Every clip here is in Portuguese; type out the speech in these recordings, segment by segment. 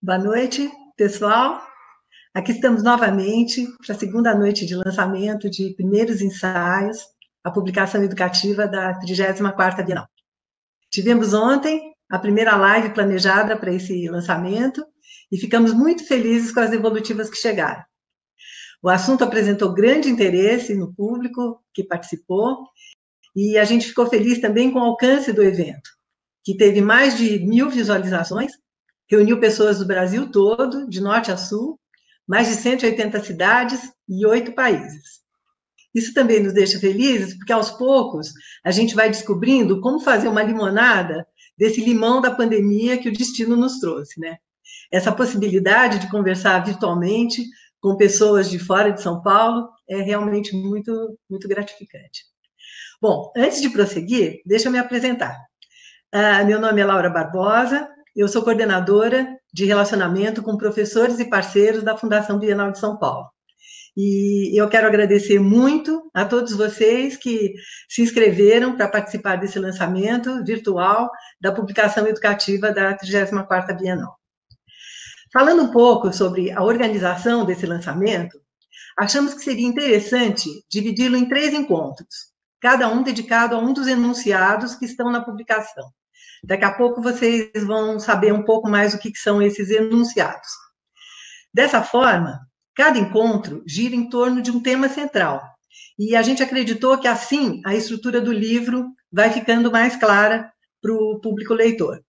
Boa noite, pessoal. Aqui estamos novamente para a segunda noite de lançamento de primeiros ensaios, a publicação educativa da 34ª Bienal. Tivemos ontem a primeira live planejada para esse lançamento e ficamos muito felizes com as devolutivas que chegaram. O assunto apresentou grande interesse no público que participou e a gente ficou feliz também com o alcance do evento, que teve mais de 1.000 visualizações, reuniu pessoas do Brasil todo, de norte a sul, mais de 180 cidades e 8 países. Isso também nos deixa felizes, porque aos poucos a gente vai descobrindo como fazer uma limonada desse limão da pandemia que o destino nos trouxe, né? Essa possibilidade de conversar virtualmente com pessoas de fora de São Paulo é realmente muito, muito gratificante. Bom, antes de prosseguir, deixa eu me apresentar. Meu nome é Laura Barbosa, eu sou coordenadora de relacionamento com professores e parceiros da Fundação Bienal de São Paulo. E eu quero agradecer muito a todos vocês que se inscreveram para participar desse lançamento virtual da publicação educativa da 34ª Bienal. Falando um pouco sobre a organização desse lançamento, achamos que seria interessante dividi-lo em 3 encontros, cada um dedicado a um dos enunciados que estão na publicação. Daqui a pouco vocês vão saber um pouco mais o que são esses enunciados. Dessa forma, cada encontro gira em torno de um tema central, e a gente acreditou que assim a estrutura do livro vai ficando mais clara para o público leitor.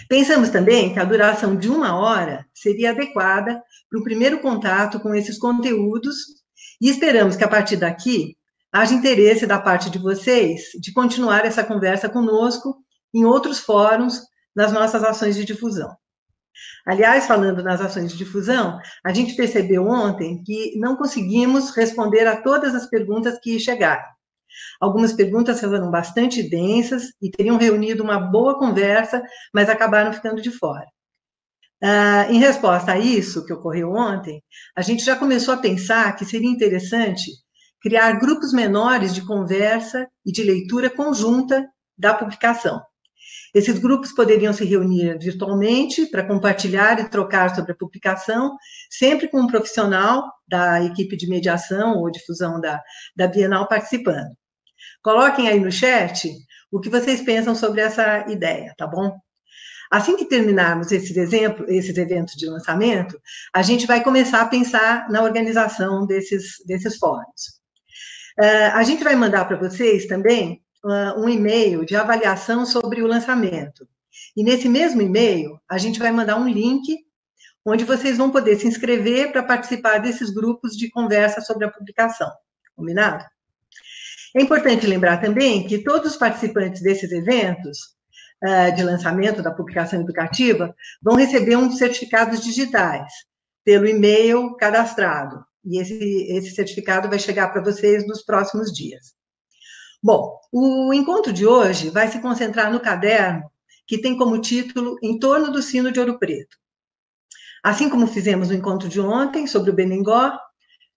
Pensamos também que a duração de 1 hora seria adequada para o primeiro contato com esses conteúdos, e esperamos que a partir daqui haja interesse da parte de vocês de continuar essa conversa conosco em outros fóruns, nas nossas ações de difusão. Aliás, falando nas ações de difusão, a gente percebeu ontem que não conseguimos responder a todas as perguntas que chegaram. Algumas perguntas foram bastante densas e teriam reunido uma boa conversa, mas acabaram ficando de fora. Em resposta a isso que ocorreu ontem, a gente já começou a pensar que seria interessante criar grupos menores de conversa e de leitura conjunta da publicação. Esses grupos poderiam se reunir virtualmente para compartilhar e trocar sobre a publicação, sempre com um profissional da equipe de mediação ou difusão da Bienal participando. Coloquem aí no chat o que vocês pensam sobre essa ideia, tá bom? Assim que terminarmos esses eventos de lançamento, a gente vai começar a pensar na organização desses fóruns. A gente vai mandar para vocês também um e-mail de avaliação sobre o lançamento. E nesse mesmo e-mail, a gente vai mandar um link onde vocês vão poder se inscrever para participar desses grupos de conversa sobre a publicação. Combinado? É importante lembrar também que todos os participantes desses eventos de lançamento da publicação educativa vão receber uns certificados digitais pelo e-mail cadastrado. E esse certificado vai chegar para vocês nos próximos dias. Bom, o encontro de hoje vai se concentrar no caderno que tem como título Em Torno do Sino de Ouro Preto. Assim como fizemos no encontro de ontem sobre o Benengó,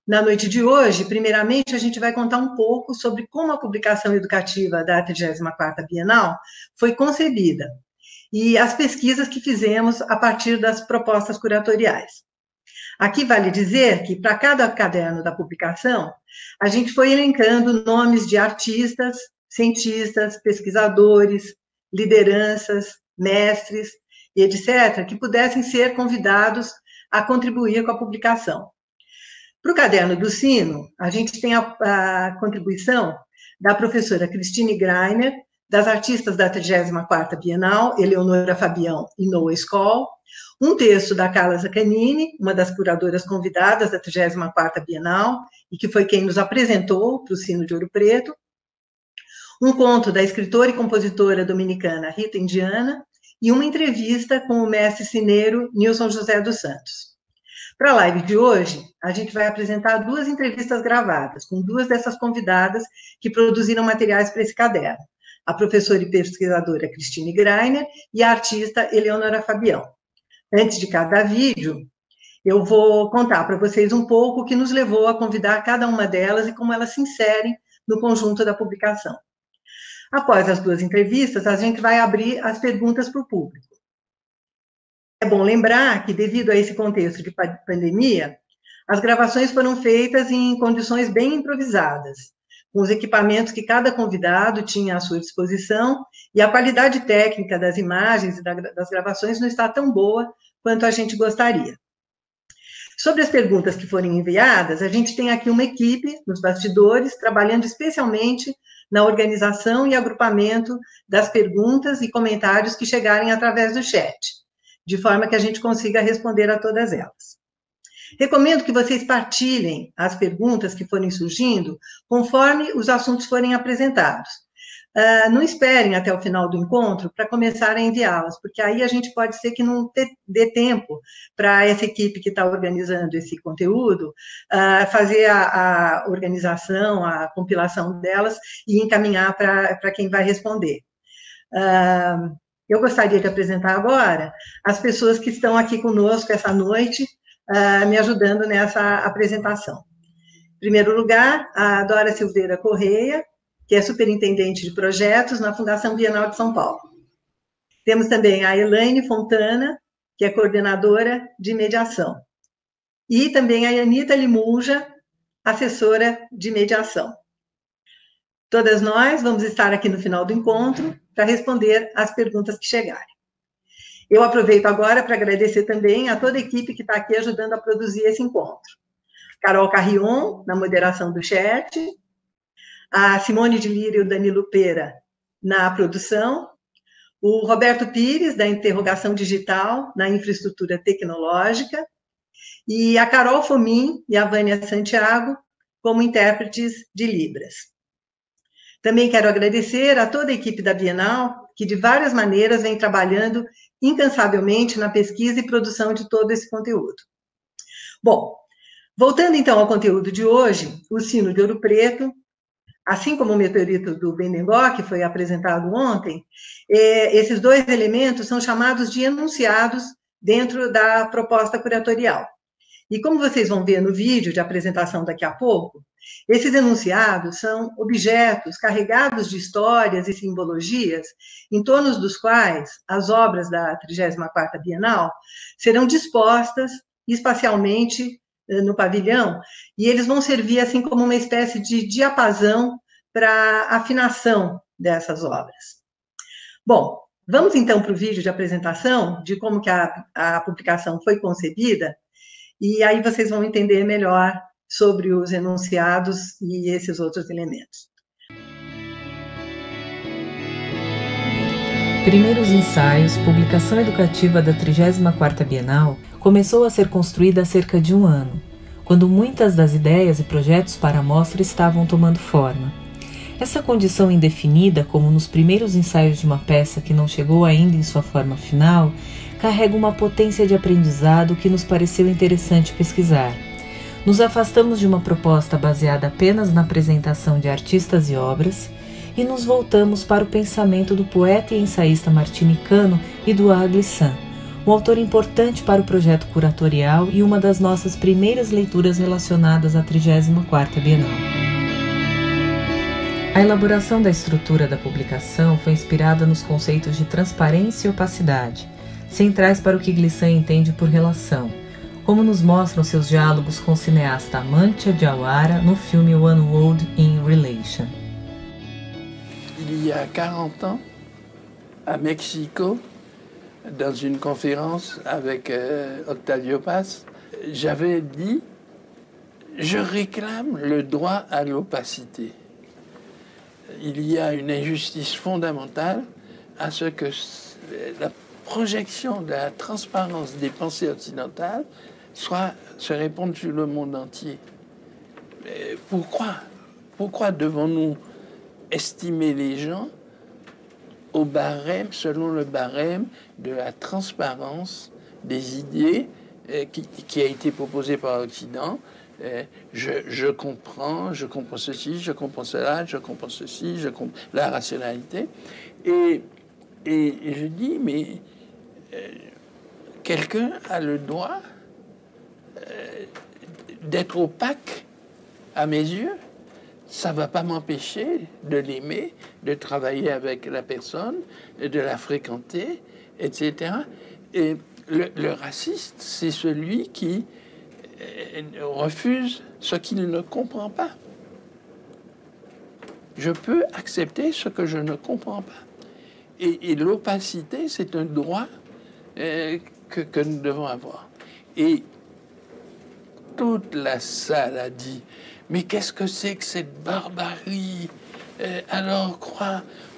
na noite de hoje, primeiramente, a gente vai contar um pouco sobre como a publicação educativa da 34ª Bienal foi concebida e as pesquisas que fizemos a partir das propostas curatoriais. Aqui vale dizer que, para cada caderno da publicação, a gente foi elencando nomes de artistas, cientistas, pesquisadores, lideranças, mestres, e etc., que pudessem ser convidados a contribuir com a publicação. Para o Caderno do Sino, a gente tem a contribuição da professora Christine Greiner, das artistas da 34ª Bienal, Eleonora Fabião e Noah Skoll, um texto da Carla Zaccanini, uma das curadoras convidadas da 34ª Bienal, e que foi quem nos apresentou para o Sino de Ouro Preto, um conto da escritora e compositora dominicana Rita Indiana, e uma entrevista com o mestre cineiro Nilson José dos Santos. Para a live de hoje, a gente vai apresentar 2 entrevistas gravadas, com 2 dessas convidadas que produziram materiais para esse caderno, a professora e pesquisadora Christine Greiner e a artista Eleonora Fabião. Antes de cada vídeo, eu vou contar para vocês um pouco o que nos levou a convidar cada uma delas e como elas se inserem no conjunto da publicação. Após as 2 entrevistas, a gente vai abrir as perguntas para o público. É bom lembrar que, devido a esse contexto de pandemia, as gravações foram feitas em condições bem improvisadas, com os equipamentos que cada convidado tinha à sua disposição, e a qualidade técnica das imagens e das gravações não está tão boa quanto a gente gostaria. Sobre as perguntas que foram enviadas, a gente tem aqui uma equipe nos bastidores, trabalhando especialmente na organização e agrupamento das perguntas e comentários que chegarem através do chat, de forma que a gente consiga responder a todas elas. Recomendo que vocês partilhem as perguntas que forem surgindo conforme os assuntos forem apresentados. Não esperem até o final do encontro para começar a enviá-las, porque aí a gente pode ser que não dê tempo para essa equipe que está organizando esse conteúdo fazer a organização, a compilação delas e encaminhar para quem vai responder. Eu gostaria de apresentar agora as pessoas que estão aqui conosco essa noite, me ajudando nessa apresentação. Em primeiro lugar, a Dora Silveira Correia, que é superintendente de projetos na Fundação Bienal de São Paulo. Temos também a Elaine Fontana, que é coordenadora de mediação. E também a Anita Limuja, assessora de mediação. Todas nós vamos estar aqui no final do encontro para responder as perguntas que chegarem. Eu aproveito agora para agradecer também a toda a equipe que está aqui ajudando a produzir esse encontro. Carol Carrion, na moderação do chat, a Simone de Lira e o Danilo Pera na produção, o Roberto Pires, da interrogação digital na infraestrutura tecnológica, e a Carol Fomin e a Vânia Santiago como intérpretes de Libras. Também quero agradecer a toda a equipe da Bienal, que de várias maneiras vem trabalhando incansavelmente na pesquisa e produção de todo esse conteúdo. Bom, voltando então ao conteúdo de hoje, o sino de Ouro Preto, assim como o meteorito do Bendegó, que foi apresentado ontem, esses dois elementos são chamados de enunciados dentro da proposta curatorial. E como vocês vão ver no vídeo de apresentação daqui a pouco, esses enunciados são objetos carregados de histórias e simbologias em torno dos quais as obras da 34ª Bienal serão dispostas espacialmente no pavilhão, e eles vão servir assim como uma espécie de diapasão para afinação dessas obras. Bom, vamos então para o vídeo de apresentação de como que a publicação foi concebida, e aí vocês vão entender melhor sobre os enunciados e esses outros elementos. Primeiros ensaios, publicação educativa da 34ª Bienal, começou a ser construída há cerca de um ano, quando muitas das ideias e projetos para a mostra estavam tomando forma. Essa condição indefinida, como nos primeiros ensaios de uma peça que não chegou ainda em sua forma final, carrega uma potência de aprendizado que nos pareceu interessante pesquisar. Nos afastamos de uma proposta baseada apenas na apresentação de artistas e obras e nos voltamos para o pensamento do poeta e ensaísta martinicano Edouard Glissant, um autor importante para o projeto curatorial e uma das nossas primeiras leituras relacionadas à 34ª Bienal. A elaboração da estrutura da publicação foi inspirada nos conceitos de transparência e opacidade, centrais para o que Glissant entende por relação, como nos mostram seus diálogos com o cineasta Amantia Diawara no filme One World in Relation. Il y a 40 ans, à Mexico, dans une conférence avec Octavio Paz, j'avais dit « Je réclame le droit à l'opacité ». Il y a une injustice fondamentale à ce que la projection de la transparence des pensées occidentales se répande sur le monde entier. Mais pourquoi devons-nous estimer les gens au barème, selon le barème de la transparence des idées qui a été proposée par l'Occident? Je comprends ceci, je comprends cela, je comprends ceci, je comprends la rationalité. Et je dis, mais quelqu'un a le droit d'être opaque à mes yeux. Ça ne va pas m'empêcher de l'aimer, de travailler avec la personne, de la fréquenter, etc. Et Le raciste, c'est celui qui refuse ce qu'il ne comprend pas. Je peux accepter ce que je ne comprends pas. Et l'opacité, c'est un droit que nous devons avoir. Et toute la salle a dit, mais qu'est-ce que c'est que cette barbarie? Alors,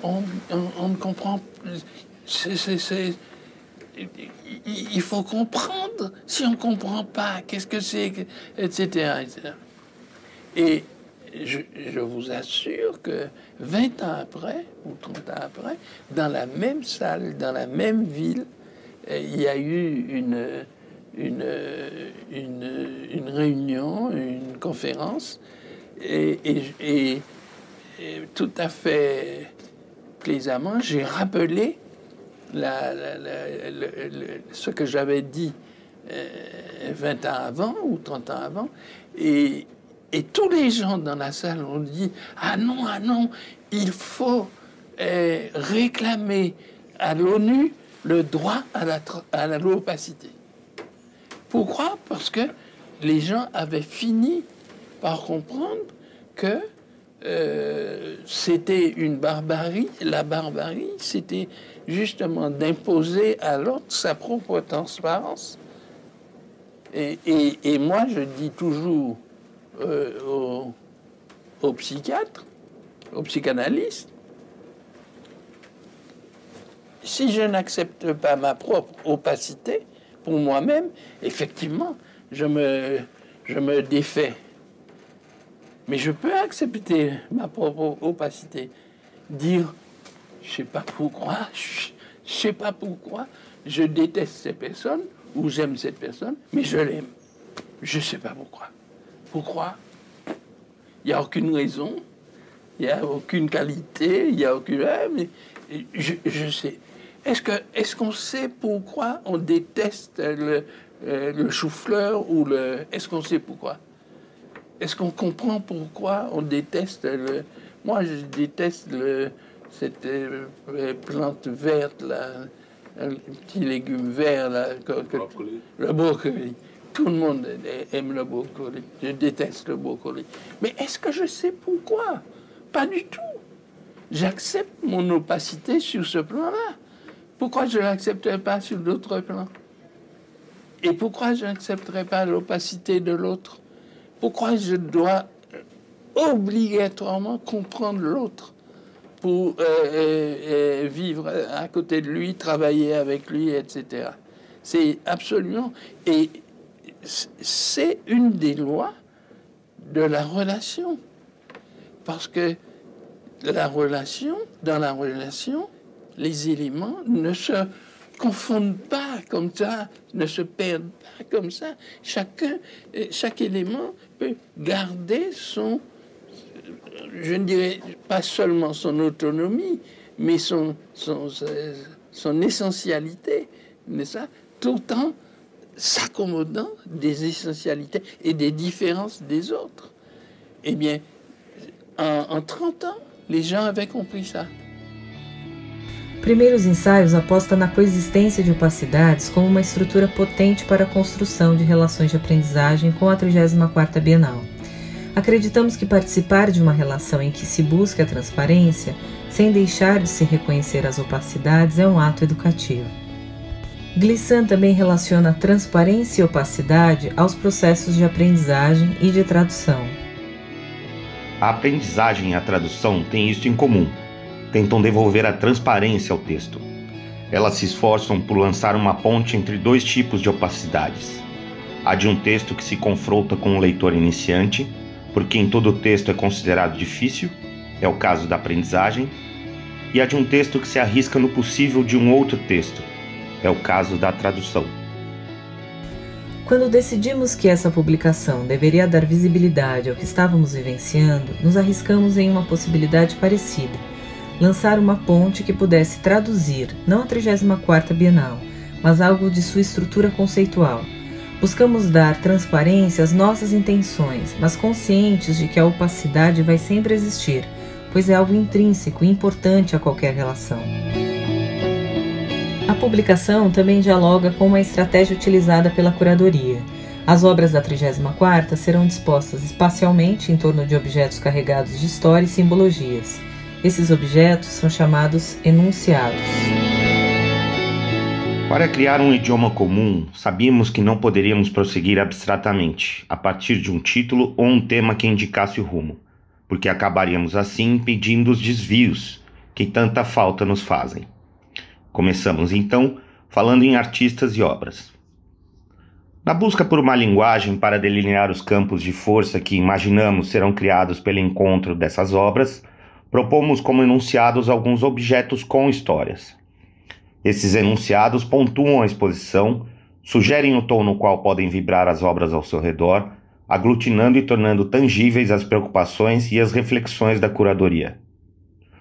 on ne comprend plus. Il faut comprendre. Si on ne comprend pas, qu'est-ce que c'est, etc., etc. Et je vous assure que 20 ans après, ou 30 ans après, dans la même salle, dans la même ville, il y a eu une réunion, une conférence, et tout à fait plaisamment, j'ai rappelé ce que j'avais dit 20 ans avant ou 30 ans avant, et tous les gens dans la salle ont dit « Ah non, il faut réclamer à l'ONU le droit à l'opacité. » Pourquoi? Parce que les gens avaient fini par comprendre que c'était une barbarie. La barbarie, c'était justement d'imposer à l'autre sa propre transparence. Et moi, je dis toujours aux psychiatres, aux psychanalystes, si je n'accepte pas ma propre opacité pour moi-même, effectivement, je me défais. Mais je peux accepter ma propre opacité. Dire, je sais pas pourquoi, je déteste cette personne, ou j'aime cette personne, mais je l'aime. Je sais pas pourquoi. Pourquoi? Il n'y a aucune raison, il n'y a aucune qualité, il n'y a aucune... Mais je sais. Est-ce qu'on sait pourquoi on déteste le chou-fleur ou le... Est-ce qu'on sait pourquoi? Est-ce qu'on comprend pourquoi on déteste le... Moi, je déteste cette plante verte, là, un petit légume vert, là, le brocoli. Tout le monde aime le brocoli. Je déteste le brocoli. Mais est-ce que je sais pourquoi? Pas du tout. J'accepte mon opacité sur ce plan-là. Pourquoi je ne l'accepterais pas sur d'autres plans? Et pourquoi je n'accepterais pas l'opacité de l'autre? Pourquoi je dois obligatoirement comprendre l'autre pour vivre à côté de lui, travailler avec lui, etc. C'est absolument... Et c'est une des lois de la relation. Parce que dans la relation, les éléments ne se confondent pas comme ça, ne se perdent pas comme ça. Chaque élément peut garder son, je ne dirais pas seulement son autonomie, mais son essentialité, n'est-ce pas, tout en s'accommodant des essentialités et des différences des autres. Eh bien, en 30 ans, les gens avaient compris ça. Primeiros Ensaios aposta na coexistência de opacidades como uma estrutura potente para a construção de relações de aprendizagem com a 34ª Bienal. Acreditamos que participar de uma relação em que se busca a transparência, sem deixar de se reconhecer as opacidades, é um ato educativo. Glissant também relaciona transparência e opacidade aos processos de aprendizagem e de tradução. A aprendizagem e a tradução têm isso em comum. Tentam devolver a transparência ao texto. Elas se esforçam por lançar uma ponte entre dois tipos de opacidades. A de um texto que se confronta com um leitor iniciante, porque em todo o texto é considerado difícil, é o caso da aprendizagem, e a de um texto que se arrisca no possível de um outro texto, é o caso da tradução. Quando decidimos que essa publicação deveria dar visibilidade ao que estávamos vivenciando, nos arriscamos em uma possibilidade parecida: lançar uma ponte que pudesse traduzir, não a 34ª Bienal, mas algo de sua estrutura conceitual. Buscamos dar transparência às nossas intenções, mas conscientes de que a opacidade vai sempre existir, pois é algo intrínseco e importante a qualquer relação. A publicação também dialoga com uma estratégia utilizada pela curadoria. As obras da 34ª serão dispostas espacialmente em torno de objetos carregados de história e simbologias. Esses objetos são chamados enunciados. Para criar um idioma comum, sabíamos que não poderíamos prosseguir abstratamente, a partir de um título ou um tema que indicasse o rumo, porque acabaríamos assim impedindo os desvios que tanta falta nos fazem. Começamos então falando em artistas e obras. Na busca por uma linguagem para delinear os campos de força que imaginamos serão criados pelo encontro dessas obras, propomos como enunciados alguns objetos com histórias. Esses enunciados pontuam a exposição, sugerem o tom no qual podem vibrar as obras ao seu redor, aglutinando e tornando tangíveis as preocupações e as reflexões da curadoria.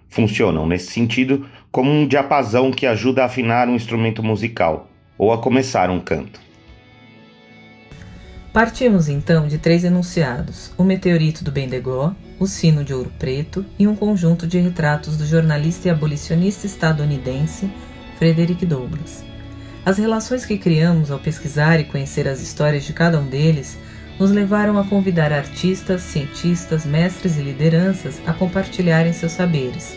Funcionam, nesse sentido, como um diapasão que ajuda a afinar um instrumento musical ou a começar um canto. Partimos então de 3 enunciados: o meteorito do Bendegó, o sino de Ouro Preto e um conjunto de retratos do jornalista e abolicionista estadunidense Frederick Douglass. As relações que criamos ao pesquisar e conhecer as histórias de cada um deles nos levaram a convidar artistas, cientistas, mestres e lideranças a compartilharem seus saberes,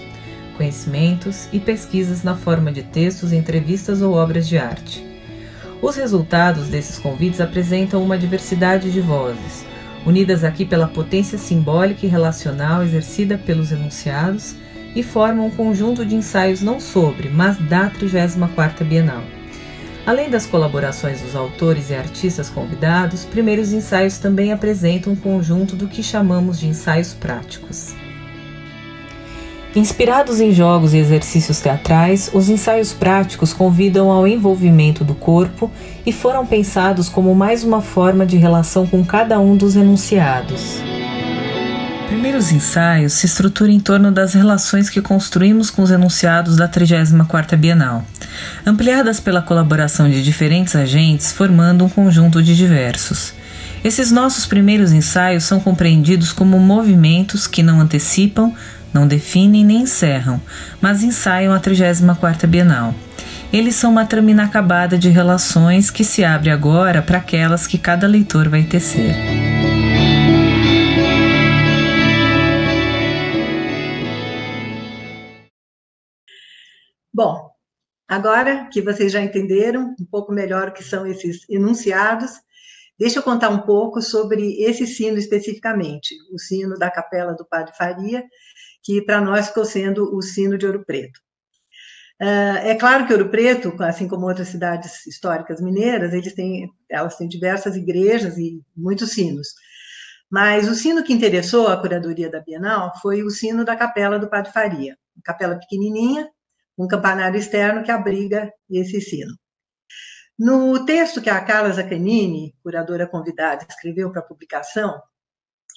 conhecimentos e pesquisas na forma de textos, entrevistas ou obras de arte. Os resultados desses convites apresentam uma diversidade de vozes, unidas aqui pela potência simbólica e relacional exercida pelos enunciados, e formam um conjunto de ensaios não sobre, mas da 34ª Bienal. Além das colaborações dos autores e artistas convidados, primeiros ensaios também apresentam um conjunto do que chamamos de ensaios práticos. Inspirados em jogos e exercícios teatrais, os ensaios práticos convidam ao envolvimento do corpo e foram pensados como mais uma forma de relação com cada um dos enunciados. Primeiros ensaios se estruturam em torno das relações que construímos com os enunciados da 34ª Bienal, ampliadas pela colaboração de diferentes agentes, formando um conjunto de diversos. Esses nossos primeiros ensaios são compreendidos como movimentos que não antecipam, não definem nem encerram, mas ensaiam a 34ª Bienal. Eles são uma trama inacabada de relações que se abre agora para aquelas que cada leitor vai tecer. Bom, agora que vocês já entenderam um pouco melhor o que são esses enunciados, deixa eu contar um pouco sobre esse sino especificamente, o sino da Capela do Padre Faria, que para nós ficou sendo o sino de Ouro Preto. É claro que Ouro Preto, assim como outras cidades históricas mineiras, elas têm diversas igrejas e muitos sinos. Mas o sino que interessou a curadoria da Bienal foi o sino da Capela do Padre Faria, uma capela pequenininha, um campanário externo que abriga esse sino. No texto que a Carla Zaccanini, curadora convidada, escreveu para a publicação,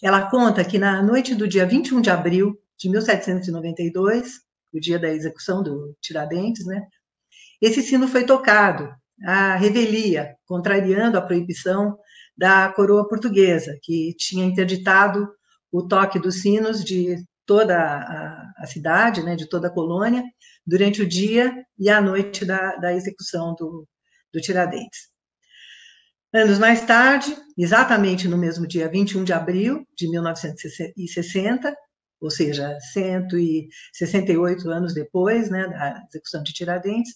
ela conta que na noite do dia 21 de abril de 1792, o dia da execução do Tiradentes, né, esse sino foi tocado à revelia, contrariando a proibição da coroa portuguesa, que tinha interditado o toque dos sinos de toda a cidade, né, de toda a colônia, durante o dia e a noite da execução do Tiradentes. Anos mais tarde, exatamente no mesmo dia 21 de abril de 1960, ou seja, 168 anos depois, né, da execução de Tiradentes,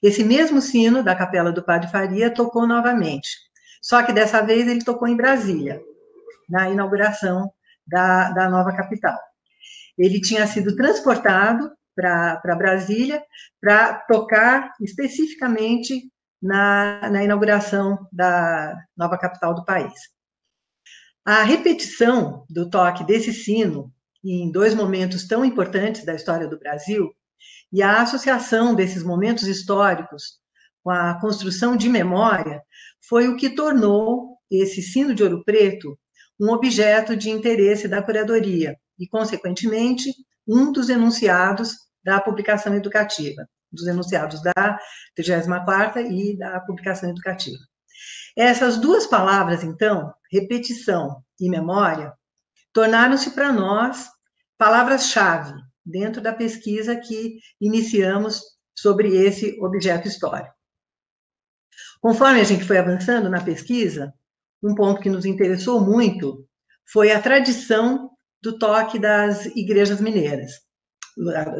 esse mesmo sino da Capela do Padre Faria tocou novamente, só que dessa vez ele tocou em Brasília, na inauguração da nova capital. Ele tinha sido transportado para Brasília para tocar especificamente na inauguração da nova capital do país. A repetição do toque desse sino em 2 momentos tão importantes da história do Brasil e a associação desses momentos históricos com a construção de memória foi o que tornou esse sino de Ouro Preto um objeto de interesse da curadoria e, consequentemente, um dos enunciados da publicação educativa, dos enunciados da 34ª e da publicação educativa. Essas 2 palavras, então, repetição e memória, tornaram-se para nós palavras-chave dentro da pesquisa que iniciamos sobre esse objeto histórico. Conforme a gente foi avançando na pesquisa, um ponto que nos interessou muito foi a tradição do toque das igrejas mineiras,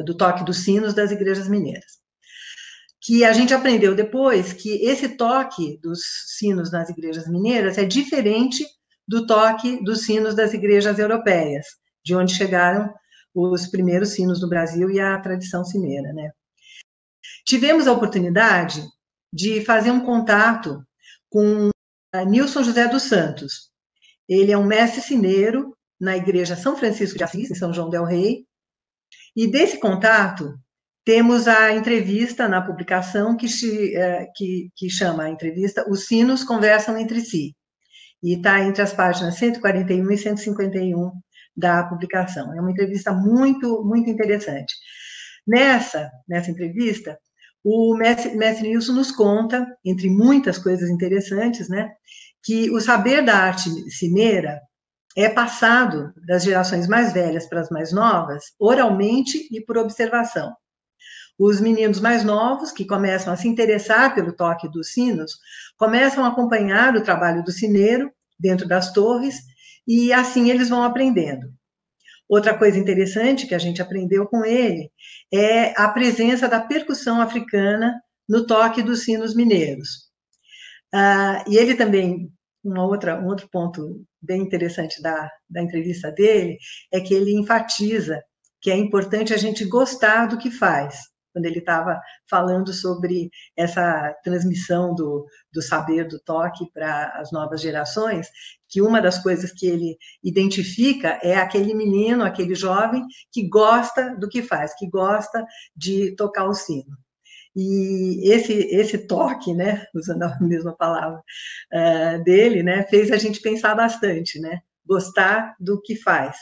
do toque dos sinos das igrejas mineiras. Que a gente aprendeu depois que esse toque dos sinos nas igrejas mineiras é diferente do toque dos sinos das igrejas europeias, de onde chegaram os primeiros sinos no Brasil e a tradição sineira, né? Tivemos a oportunidade de fazer um contato com Nilson José dos Santos. Ele é um mestre sineiro na igreja São Francisco de Assis, em São João del Rei, e desse contato temos a entrevista na publicação que chama a entrevista Os Sinos Conversam Entre Si, e está entre as páginas 141 e 151 da publicação. É uma entrevista muito, muito interessante. Nessa entrevista, o mestre Nilson nos conta, entre muitas coisas interessantes, né, que o saber da arte sineira é passado das gerações mais velhas para as mais novas, oralmente e por observação. Os meninos mais novos, que começam a se interessar pelo toque dos sinos, começam a acompanhar o trabalho do sineiro dentro das torres, e assim eles vão aprendendo. Outra coisa interessante que a gente aprendeu com ele é a presença da percussão africana no toque dos sinos mineiros. E ele também, um outro ponto bem interessante da entrevista dele, é que ele enfatiza que é importante a gente gostar do que faz, quando ele estava falando sobre essa transmissão do saber do toque para as novas gerações, que uma das coisas que ele identifica é aquele menino, aquele jovem que gosta do que faz, que gosta de tocar o sino. E esse toque, né, usando a mesma palavra dele, né, fez a gente pensar bastante, né, gostar do que faz.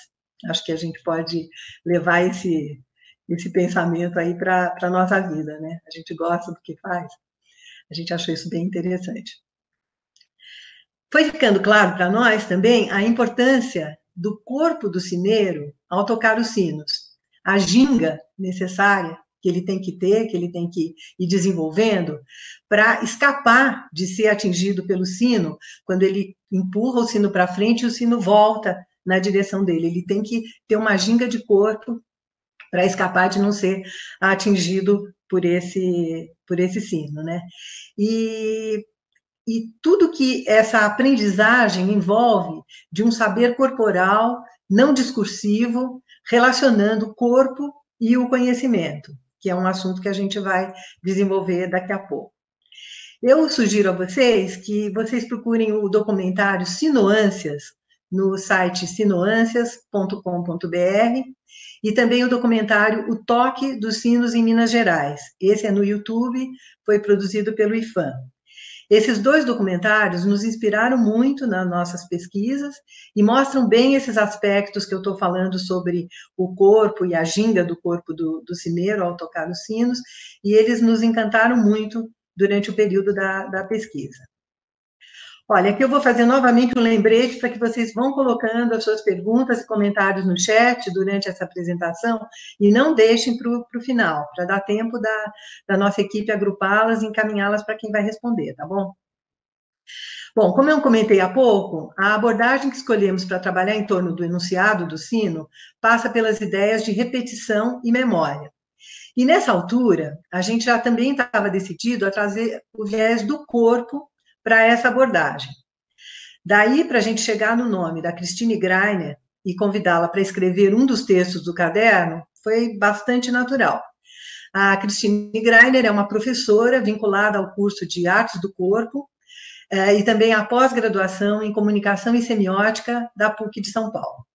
Acho que a gente pode levar esse pensamento aí para a nossa vida, né? A gente gosta do que faz. A gente achou isso bem interessante. Foi ficando claro para nós também a importância do corpo do sineiro ao tocar os sinos. A ginga necessária que ele tem que ter, que ele tem que ir desenvolvendo, para escapar de ser atingido pelo sino, quando ele empurra o sino para frente e o sino volta na direção dele. Ele tem que ter uma ginga de corpo para escapar de não ser atingido por esse sino, né? E tudo que essa aprendizagem envolve de um saber corporal, não discursivo, relacionando o corpo e o conhecimento, que é um assunto que a gente vai desenvolver daqui a pouco. Eu sugiro a vocês que vocês procurem o documentário Sinoâncias no site sinoâncias.com.br e também o documentário O Toque dos Sinos em Minas Gerais. Esse é no YouTube, foi produzido pelo IFAM. Esses dois documentários nos inspiraram muito nas nossas pesquisas e mostram bem esses aspectos que eu estou falando sobre o corpo e a ginga do corpo do sineiro ao tocar os sinos, e eles nos encantaram muito durante o período da pesquisa. Olha, aqui eu vou fazer novamente um lembrete para que vocês vão colocando as suas perguntas e comentários no chat durante essa apresentação e não deixem para o final, para dar tempo da nossa equipe agrupá-las e encaminhá-las para quem vai responder, tá bom? Bom, como eu comentei há pouco, a abordagem que escolhemos para trabalhar em torno do enunciado do sino passa pelas ideias de repetição e memória. E nessa altura, a gente já também estava decidido a trazer o viés do corpo para essa abordagem. Daí, para a gente chegar no nome da Christine Greiner e convidá-la para escrever um dos textos do caderno, foi bastante natural. A Christine Greiner é uma professora vinculada ao curso de Artes do Corpo e também à pós-graduação em Comunicação e Semiótica da PUC de São Paulo.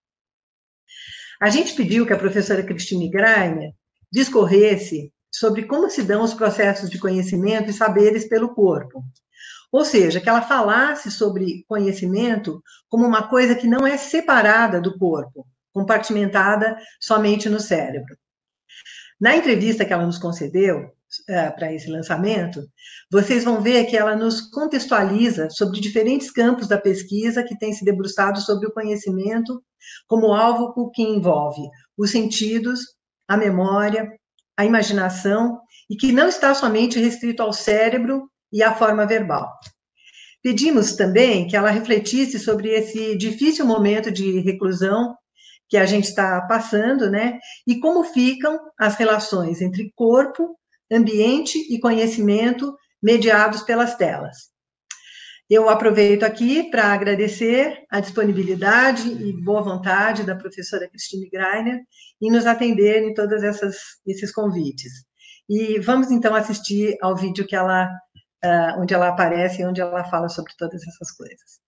A gente pediu que a professora Christine Greiner discorresse sobre como se dão os processos de conhecimento e saberes pelo corpo. Ou seja, que ela falasse sobre conhecimento como uma coisa que não é separada do corpo, compartimentada somente no cérebro. Na entrevista que ela nos concedeu para esse lançamento, vocês vão ver que ela nos contextualiza sobre diferentes campos da pesquisa que tem se debruçado sobre o conhecimento como algo que envolve os sentidos, a memória, a imaginação e que não está somente restrito ao cérebro e à forma verbal. Pedimos também que ela refletisse sobre esse difícil momento de reclusão que a gente está passando, né? E como ficam as relações entre corpo, ambiente e conhecimento mediados pelas telas. Eu aproveito aqui para agradecer a disponibilidade e boa vontade da professora Christine Greiner em nos atender em todos esses convites. E vamos, então, assistir ao vídeo que onde ela aparece e onde ela fala sobre todas essas coisas.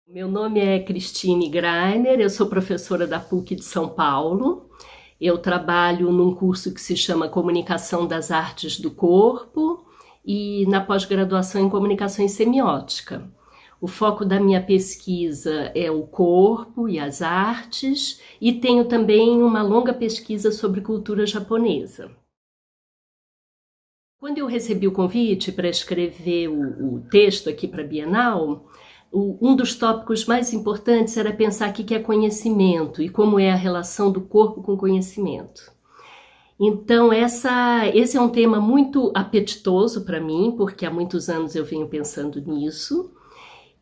Meu nome é Christine Greiner, eu sou professora da PUC de São Paulo. Eu trabalho num curso que se chama Comunicação das Artes do Corpo e na pós-graduação em Comunicação e Semiótica. O foco da minha pesquisa é o corpo e as artes, e tenho também uma longa pesquisa sobre cultura japonesa. Quando eu recebi o convite para escrever o texto aqui para a Bienal, um dos tópicos mais importantes era pensar o que é conhecimento e como é a relação do corpo com o conhecimento. Então, esse é um tema muito apetitoso para mim, porque há muitos anos eu venho pensando nisso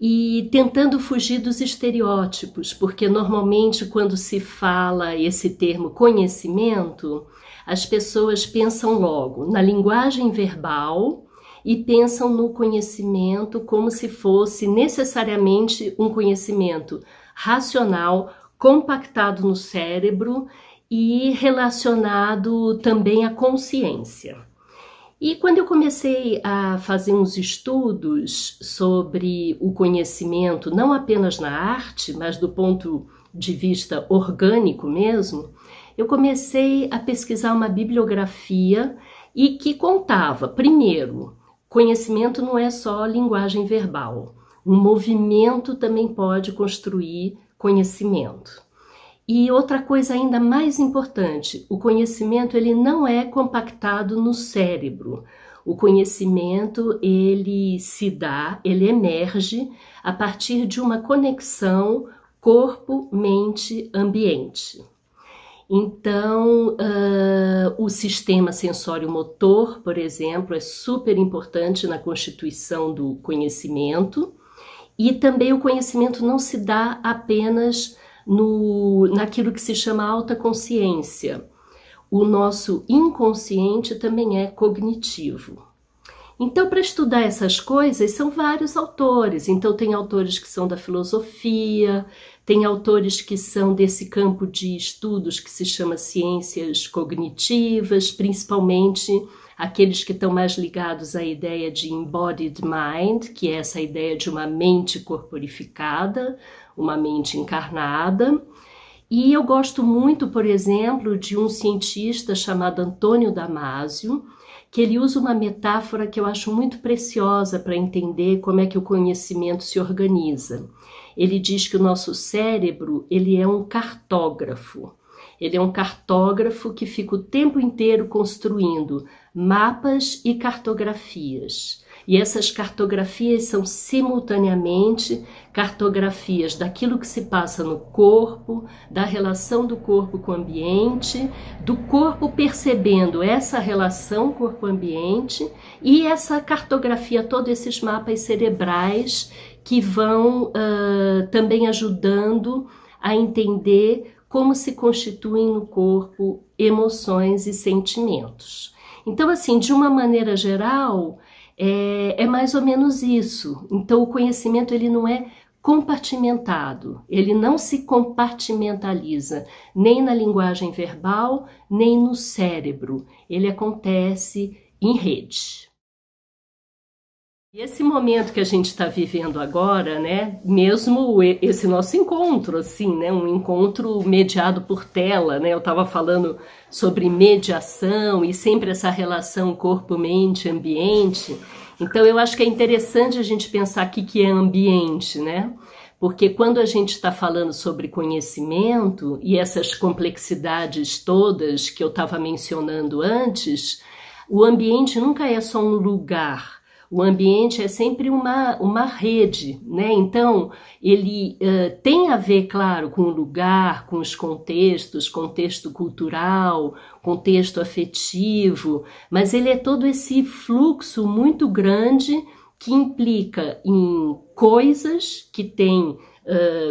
e tentando fugir dos estereótipos, porque normalmente quando se fala esse termo conhecimento, as pessoas pensam logo na linguagem verbal e pensam no conhecimento como se fosse necessariamente um conhecimento racional, compactado no cérebro e relacionado também à consciência. E quando eu comecei a fazer uns estudos sobre o conhecimento, não apenas na arte, mas do ponto de vista orgânico mesmo, eu comecei a pesquisar uma bibliografia e que contava, primeiro, conhecimento não é só linguagem verbal. Um movimento também pode construir conhecimento. E outra coisa ainda mais importante, o conhecimento ele não é compactado no cérebro. O conhecimento ele se dá, ele emerge a partir de uma conexão corpo, mente, ambiente. Então, o sistema sensório-motor, por exemplo, é super importante na constituição do conhecimento, e também o conhecimento não se dá apenas naquilo que se chama alta consciência. O nosso inconsciente também é cognitivo. Então, para estudar essas coisas, são vários autores. Então, tem autores que são da filosofia, tem autores que são desse campo de estudos que se chama ciências cognitivas, principalmente aqueles que estão mais ligados à ideia de embodied mind, que é essa ideia de uma mente corporificada, uma mente encarnada. E eu gosto muito, por exemplo, de um cientista chamado Antônio Damasio, que ele usa uma metáfora que eu acho muito preciosa para entender como é que o conhecimento se organiza. Ele diz que o nosso cérebro ele é um cartógrafo. Ele é um cartógrafo que fica o tempo inteiro construindo mapas e cartografias. E essas cartografias são simultaneamente cartografias daquilo que se passa no corpo, da relação do corpo com o ambiente, do corpo percebendo essa relação corpo-ambiente e essa cartografia, todos esses mapas cerebrais que vão também ajudando a entender como se constituem no corpo emoções e sentimentos. Então, assim, de uma maneira geral, é mais ou menos isso. Então, o conhecimento ele não é compartimentado, ele não se compartimentaliza nem na linguagem verbal, nem no cérebro. Ele acontece em rede. E esse momento que a gente está vivendo agora, né, mesmo esse nosso encontro, assim, né, um encontro mediado por tela, né, eu estava falando sobre mediação e sempre essa relação corpo-mente, ambiente. Então eu acho que é interessante a gente pensar o que é ambiente, né, porque quando a gente está falando sobre conhecimento e essas complexidades todas que eu estava mencionando antes, o ambiente nunca é só um lugar. O ambiente é sempre uma rede, né? Então, ele tem a ver, claro, com o lugar, com os contextos, contexto cultural, contexto afetivo, mas ele é todo esse fluxo muito grande que implica em coisas que têm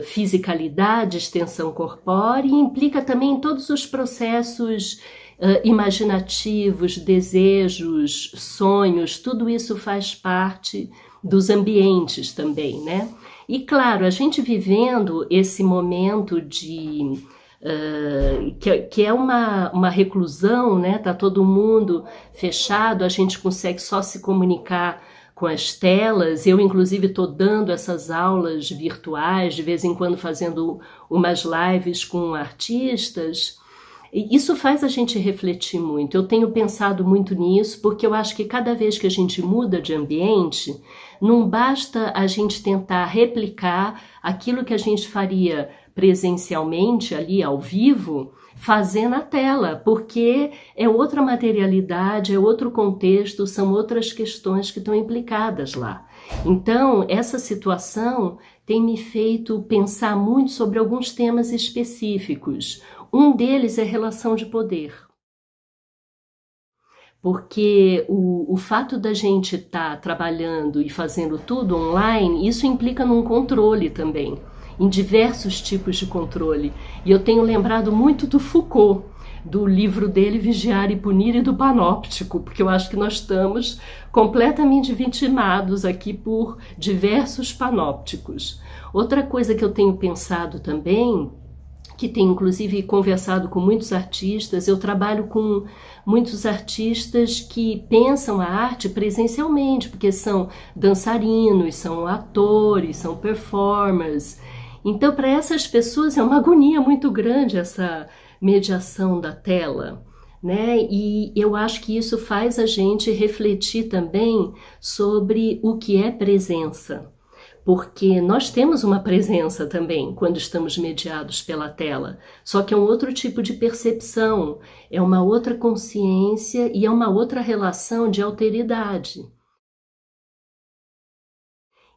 fisicalidade, extensão corpórea, e implica também em todos os processos imaginativos, desejos, sonhos, tudo isso faz parte dos ambientes também, né? E claro, a gente vivendo esse momento de que é uma reclusão, né? Tá todo mundo fechado, a gente consegue só se comunicar com as telas. Eu, inclusive, estou dando essas aulas virtuais, de vez em quando fazendo umas lives com artistas. Isso faz a gente refletir muito. Eu tenho pensado muito nisso, porque eu acho que cada vez que a gente muda de ambiente, não basta a gente tentar replicar aquilo que a gente faria presencialmente, ali ao vivo, fazer na tela, porque é outra materialidade, é outro contexto, são outras questões que estão implicadas lá. Então, essa situação tem me feito pensar muito sobre alguns temas específicos. Um deles é relação de poder. Porque o fato da gente estar trabalhando e fazendo tudo online, isso implica num controle também, em diversos tipos de controle. E eu tenho lembrado muito do Foucault, do livro dele Vigiar e Punir e do Panóptico, porque eu acho que nós estamos completamente vitimados aqui por diversos panópticos. Outra coisa que eu tenho pensado também, que tenho inclusive conversado com muitos artistas, eu trabalho com muitos artistas que pensam a arte presencialmente, porque são dançarinos, são atores, são performers. Então, para essas pessoas é uma agonia muito grande essa mediação da tela, né? E eu acho que isso faz a gente refletir também sobre o que é presença, porque nós temos uma presença também quando estamos mediados pela tela, só que é um outro tipo de percepção, é uma outra consciência e é uma outra relação de alteridade.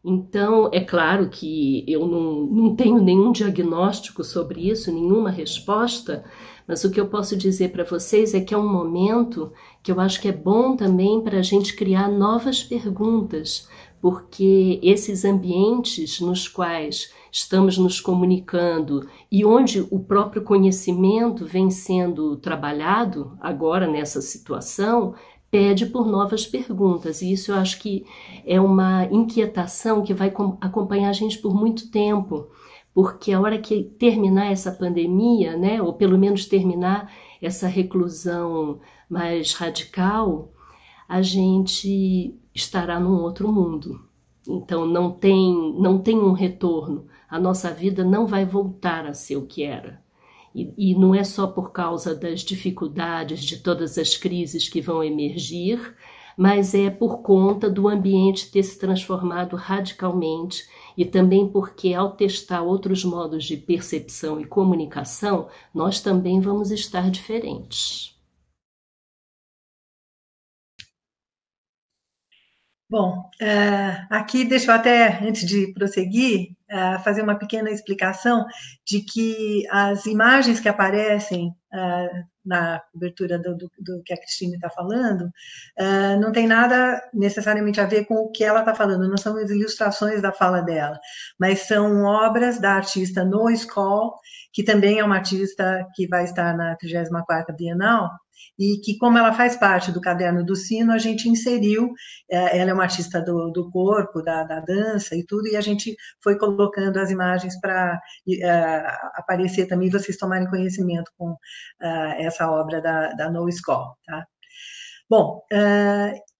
Então, é claro que eu não tenho nenhum diagnóstico sobre isso, nenhuma resposta, mas o que eu posso dizer para vocês é que é um momento que eu acho que é bom também para a gente criar novas perguntas, porque esses ambientes nos quais estamos nos comunicando e onde o próprio conhecimento vem sendo trabalhado agora nessa situação, pede por novas perguntas, e isso eu acho que é uma inquietação que vai acompanhar a gente por muito tempo, porque a hora que terminar essa pandemia, né, ou pelo menos terminar essa reclusão mais radical, a gente estará num outro mundo. Então não tem um retorno, a nossa vida não vai voltar a ser o que era. E não é só por causa das dificuldades, de todas as crises que vão emergir, mas é por conta do ambiente ter se transformado radicalmente e também porque, ao testar outros modos de percepção e comunicação, nós também vamos estar diferentes. Bom, aqui deixa eu até, antes de prosseguir, fazer uma pequena explicação de que as imagens que aparecem na cobertura do que a Cristine está falando não tem nada necessariamente a ver com o que ela está falando, não são as ilustrações da fala dela, mas são obras da artista Noa Skoll, que também é uma artista que vai estar na 34ª Bienal, e que, como ela faz parte do Caderno do Sino, a gente inseriu, ela é uma artista do corpo, da dança e tudo, e a gente foi colocando as imagens para aparecer também, vocês tomarem conhecimento com essa obra da Noa Skoll, tá? Bom,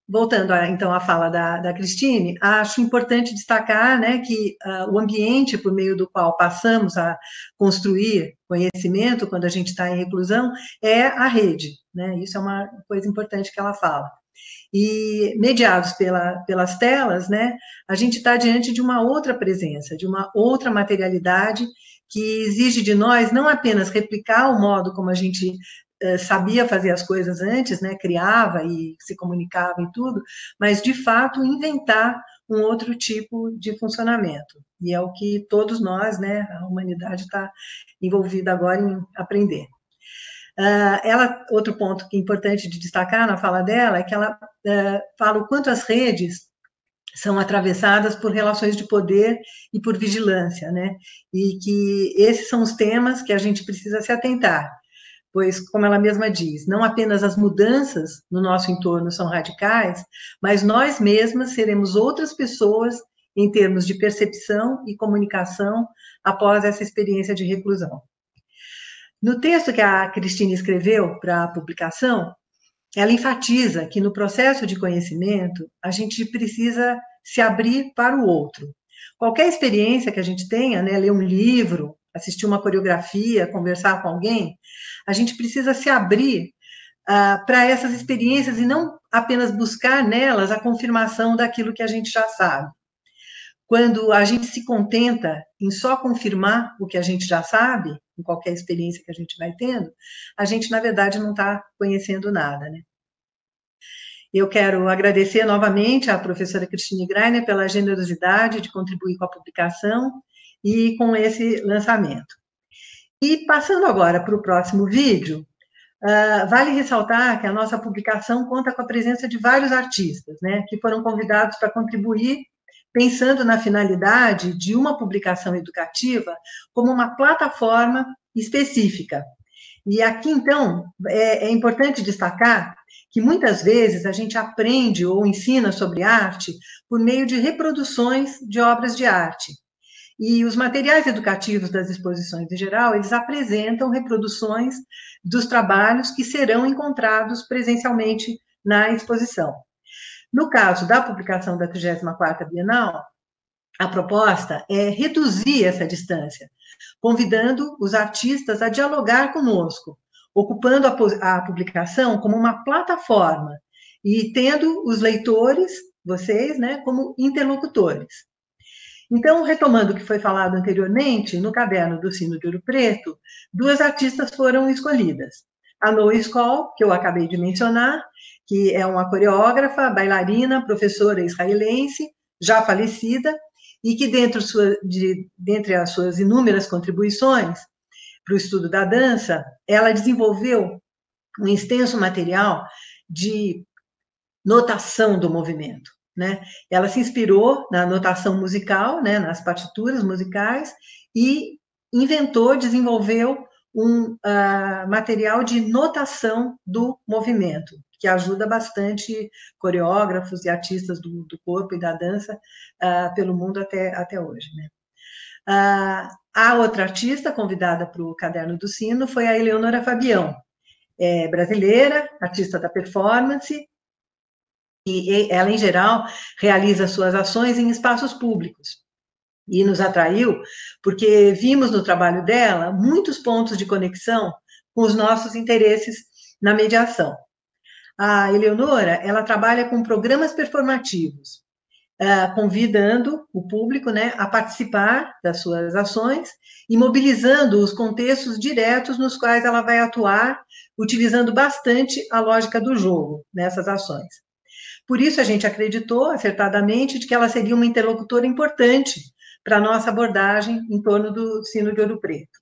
voltando então à fala da Cristine, acho importante destacar, né, que o ambiente por meio do qual passamos a construir conhecimento quando a gente está em reclusão é a rede, né? Isso é uma coisa importante que ela fala. E mediados pelas telas, né, a gente está diante de uma outra presença, de uma outra materialidade que exige de nós não apenas replicar o modo como a gente sabia fazer as coisas antes, né, criava e se comunicava e tudo, mas, de fato, inventar um outro tipo de funcionamento. E é o que todos nós, né, a humanidade está envolvida agora em aprender. Outro ponto que é importante de destacar na fala dela é que ela fala o quanto as redes são atravessadas por relações de poder e por vigilância, né? E que esses são os temas que a gente precisa se atentar, pois, como ela mesma diz, não apenas as mudanças no nosso entorno são radicais, mas nós mesmas seremos outras pessoas em termos de percepção e comunicação após essa experiência de reclusão. No texto que a Cristina escreveu para a publicação, ela enfatiza que no processo de conhecimento, a gente precisa se abrir para o outro. Qualquer experiência que a gente tenha, né, ler um livro, assistir uma coreografia, conversar com alguém, a gente precisa se abrir para essas experiências e não apenas buscar nelas a confirmação daquilo que a gente já sabe. Quando a gente se contenta em só confirmar o que a gente já sabe, em qualquer experiência que a gente vai tendo, a gente, na verdade, não está conhecendo nada, né? Eu quero agradecer novamente à professora Cristine Greiner pela generosidade de contribuir com a publicação e com esse lançamento. E passando agora para o próximo vídeo, vale ressaltar que a nossa publicação conta com a presença de vários artistas, né, que foram convidados para contribuir, pensando na finalidade de uma publicação educativa como uma plataforma específica. E aqui, então, é importante destacar que muitas vezes a gente aprende ou ensina sobre arte por meio de reproduções de obras de arte. E os materiais educativos das exposições em geral, eles apresentam reproduções dos trabalhos que serão encontrados presencialmente na exposição. No caso da publicação da 34ª Bienal, a proposta é reduzir essa distância, convidando os artistas a dialogar conosco, ocupando a publicação como uma plataforma e tendo os leitores, vocês, né, como interlocutores. Então, retomando o que foi falado anteriormente, no caderno do Sino de Ouro Preto, 2 artistas foram escolhidas. A Noa Skoll, que eu acabei de mencionar, que é uma coreógrafa, bailarina, professora israelense, já falecida, e que, dentre as suas inúmeras contribuições para o estudo da dança, ela desenvolveu um extenso material de notação do movimento, né? Ela se inspirou na notação musical, né, nas partituras musicais, e desenvolveu um material de notação do movimento, que ajuda bastante coreógrafos e artistas do corpo e da dança pelo mundo até hoje, né? A outra artista convidada para o Caderno do Sino foi a Eleonora Fabião, brasileira, artista da performance, e ela, em geral, realiza suas ações em espaços públicos. E nos atraiu porque vimos no trabalho dela muitos pontos de conexão com os nossos interesses na mediação. A Eleonora, ela trabalha com programas performativos, convidando o público, né, a participar das suas ações e mobilizando os contextos diretos nos quais ela vai atuar, utilizando bastante a lógica do jogo nessas ações. Por isso, a gente acreditou, acertadamente, de que ela seria uma interlocutora importante para a nossa abordagem em torno do Sino de Ouro Preto.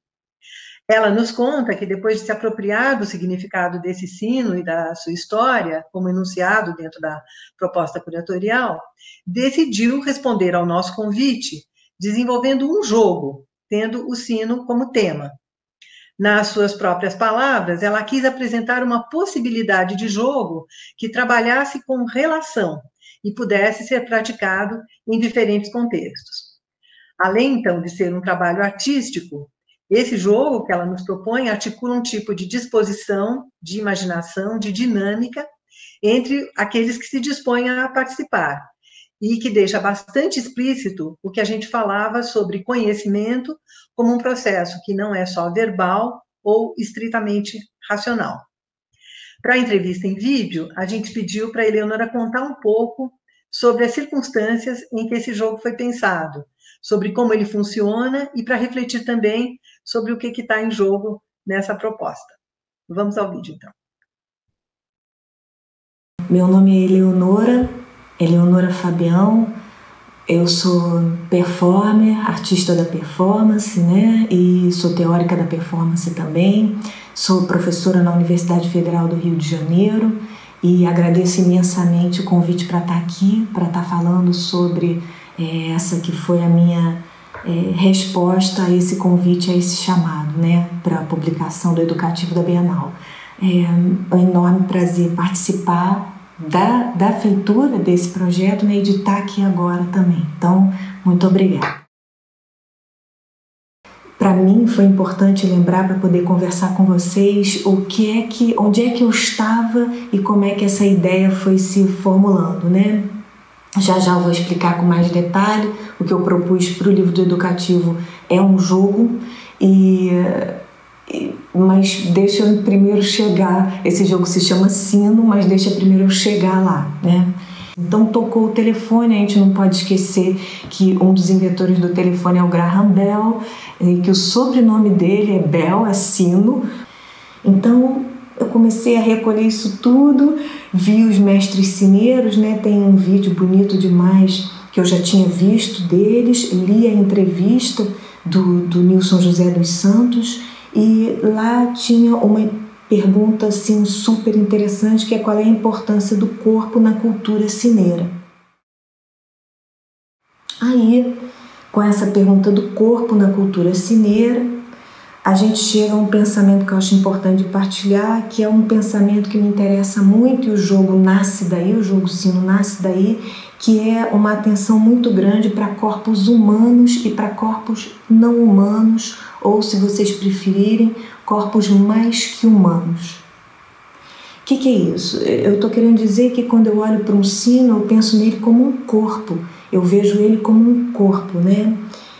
Ela nos conta que, depois de se apropriar do significado desse sino e da sua história, como enunciado dentro da proposta curatorial, decidiu responder ao nosso convite, desenvolvendo um jogo, tendo o sino como tema. Nas suas próprias palavras, ela quis apresentar uma possibilidade de jogo que trabalhasse com relação e pudesse ser praticado em diferentes contextos. Além, então, de ser um trabalho artístico, esse jogo que ela nos propõe articula um tipo de disposição, de imaginação, de dinâmica entre aqueles que se dispõem a participar e que deixa bastante explícito o que a gente falava sobre conhecimento como um processo que não é só verbal ou estritamente racional. Para a entrevista em vídeo, a gente pediu para a Eleonora contar um pouco sobre as circunstâncias em que esse jogo foi pensado, sobre como ele funciona e para refletir também sobre o que está em jogo nessa proposta. Vamos ao vídeo, então. Meu nome é Eleonora Fabião. Eu sou performer, artista da performance, né? E sou teórica da performance também. Sou professora na Universidade Federal do Rio de Janeiro e agradeço imensamente o convite para estar aqui, para estar falando sobre essa que foi a minha resposta a esse convite, a esse chamado, né? Para a publicação do Educativo da Bienal. É um enorme prazer participar da feitura desse projeto, né, e de estar aqui agora também. Então, muito obrigada. Para mim foi importante lembrar, para poder conversar com vocês, onde é que eu estava e como é que essa ideia foi se formulando, né? Já eu vou explicar com mais detalhe. O que eu propus para o livro do Educativo é um jogo, mas deixa eu primeiro chegar. Esse jogo se chama Sino, mas deixa primeiro eu chegar lá, né? Então tocou o telefone. A gente não pode esquecer que um dos inventores do telefone é o Graham Bell, e que o sobrenome dele é Bell, é Sino. Então eu comecei a recolher isso tudo, vi os mestres cineiros, né? Tem um vídeo bonito demais que eu já tinha visto deles, li a entrevista do Nilson José dos Santos, e lá tinha uma pergunta assim, super interessante, que é: qual é a importância do corpo na cultura cineira? Aí, com essa pergunta do corpo na cultura cineira, a gente chega a um pensamento que eu acho importante de partilhar, que é um pensamento que me interessa muito, e o jogo nasce daí, o jogo Sino nasce daí, que é uma atenção muito grande para corpos humanos e para corpos não humanos, ou, se vocês preferirem, corpos mais que humanos. O que é isso? Eu estou querendo dizer que quando eu olho para um sino, eu penso nele como um corpo, eu vejo ele como um corpo, né?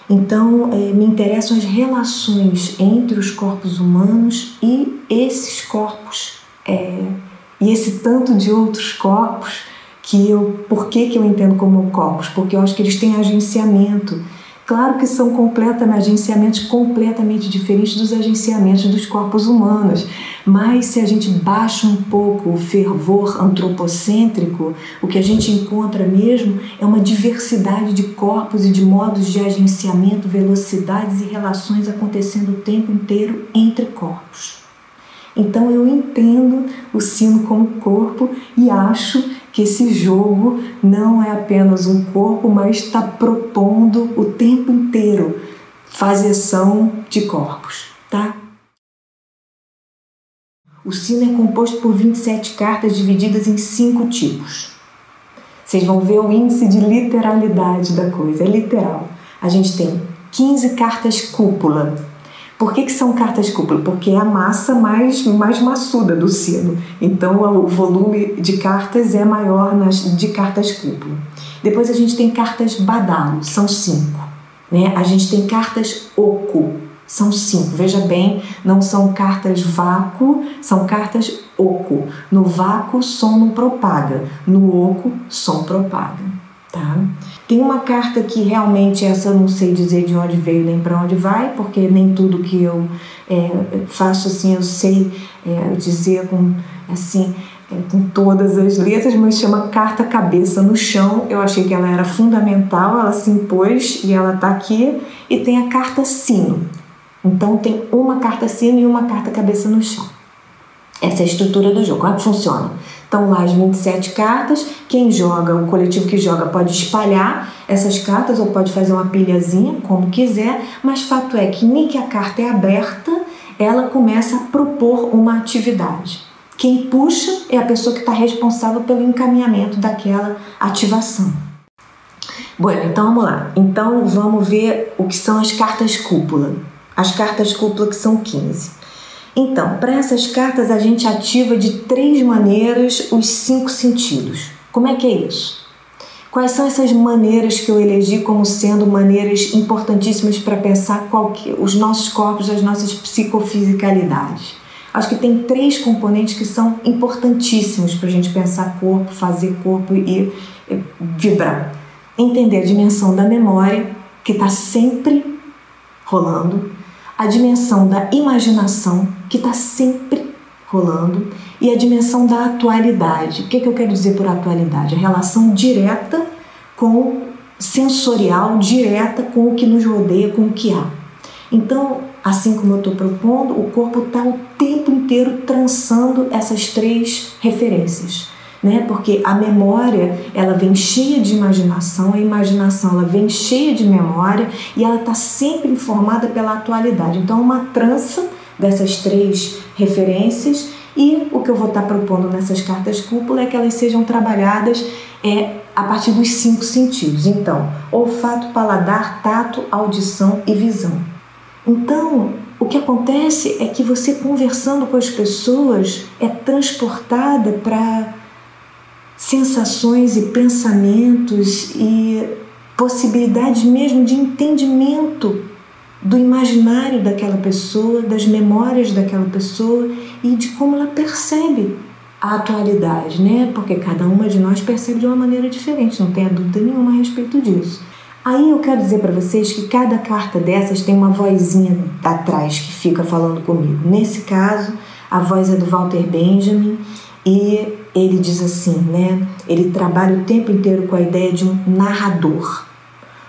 Então, me interessam as relações entre os corpos humanos e esses corpos, e esse tanto de outros corpos, por que eu entendo como corpos? Porque eu acho que eles têm agenciamento. Claro que são agenciamentos completamente diferentes dos agenciamentos dos corpos humanos, mas se a gente baixa um pouco o fervor antropocêntrico, o que a gente encontra mesmo é uma diversidade de corpos e de modos de agenciamento, velocidades e relações acontecendo o tempo inteiro entre corpos. Então eu entendo o sino como corpo e acho que esse jogo não é apenas um corpo, mas está propondo o tempo inteiro fazeção de corpos, tá? O sino é composto por 27 cartas divididas em 5 tipos. Vocês vão ver o índice de literalidade da coisa, é literal. A gente tem 15 cartas cúpula. Por que são cartas cúpula? Porque é a massa mais maçuda do sino. Então o volume de cartas é maior de cartas cúpula. Depois a gente tem cartas badalo, são 5. Né? A gente tem cartas oco, são 5. Veja bem, não são cartas vácuo, são cartas oco. No vácuo, som não propaga. No oco, som propaga. Tá? Tem uma carta que realmente essa eu não sei dizer de onde veio nem para onde vai, porque nem tudo que eu faço assim eu sei dizer com todas as letras, mas chama Carta Cabeça no Chão. Eu achei que ela era fundamental, ela se impôs e ela está aqui. E tem a carta sino. Então tem uma carta sino e uma carta cabeça no chão. Essa é a estrutura do jogo. Como é que funciona? Estão lá as 27 cartas, quem joga, o coletivo que joga pode espalhar essas cartas ou pode fazer uma pilhazinha, como quiser, mas fato é que nem que a carta é aberta, ela começa a propor uma atividade. Quem puxa é a pessoa que está responsável pelo encaminhamento daquela ativação. Bom, então vamos lá. Então vamos ver o que são as cartas cúpula. As cartas cúpula que são 15. Então, para essas cartas a gente ativa de 3 maneiras os 5 sentidos. Como é que é isso? Quais são essas maneiras que eu elegi como sendo maneiras importantíssimas para pensar os nossos corpos, as nossas psicofisicalidades? Acho que tem 3 componentes que são importantíssimos para a gente pensar corpo, fazer corpo e vibrar. Entender a dimensão da memória, que está sempre rolando, a dimensão da imaginação, que está sempre rolando, e a dimensão da atualidade. O que eu quero dizer por atualidade? A relação direta sensorial, direta com o que nos rodeia, com o que há. Então, assim como eu estou propondo, o corpo está o tempo inteiro trançando essas 3 referências, né? Porque a memória, ela vem cheia de imaginação, a imaginação ela vem cheia de memória e ela está sempre informada pela atualidade. Então, uma trança dessas 3 referências, e o que eu vou estar propondo nessas cartas cúpula é que elas sejam trabalhadas a partir dos 5 sentidos. Então, olfato, paladar, tato, audição e visão. Então, o que acontece é que você, conversando com as pessoas, é transportada para sensações e pensamentos e possibilidades mesmo de entendimento do imaginário daquela pessoa, das memórias daquela pessoa e de como ela percebe a atualidade, né? Porque cada uma de nós percebe de uma maneira diferente, não tenha dúvida nenhuma a respeito disso. Aí eu quero dizer para vocês que cada carta dessas tem uma vozinha atrás que fica falando comigo. Nesse caso, a voz é do Walter Benjamin e ele diz assim, né? Ele trabalha o tempo inteiro com a ideia de um narrador.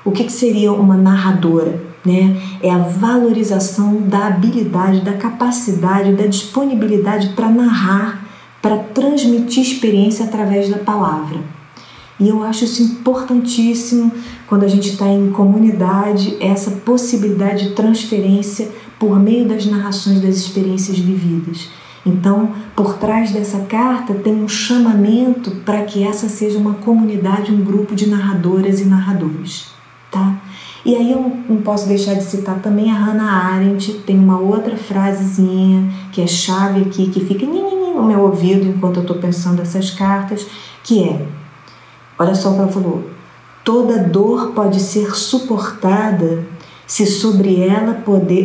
O que seria uma narradora? Né? É a valorização da habilidade, da capacidade, da disponibilidade para narrar, para transmitir experiência através da palavra. E eu acho isso importantíssimo quando a gente está em comunidade, essa possibilidade de transferência por meio das narrações das experiências vividas. Então, por trás dessa carta tem um chamamento para que essa seja uma comunidade, um grupo de narradoras e narradores, tá? E aí eu não posso deixar de citar também a Hannah Arendt, tem uma outra frasezinha que é chave aqui, que fica no meu ouvido enquanto eu estou pensando essas cartas, que é, olha só o que ela falou, toda dor pode ser suportada se sobre ela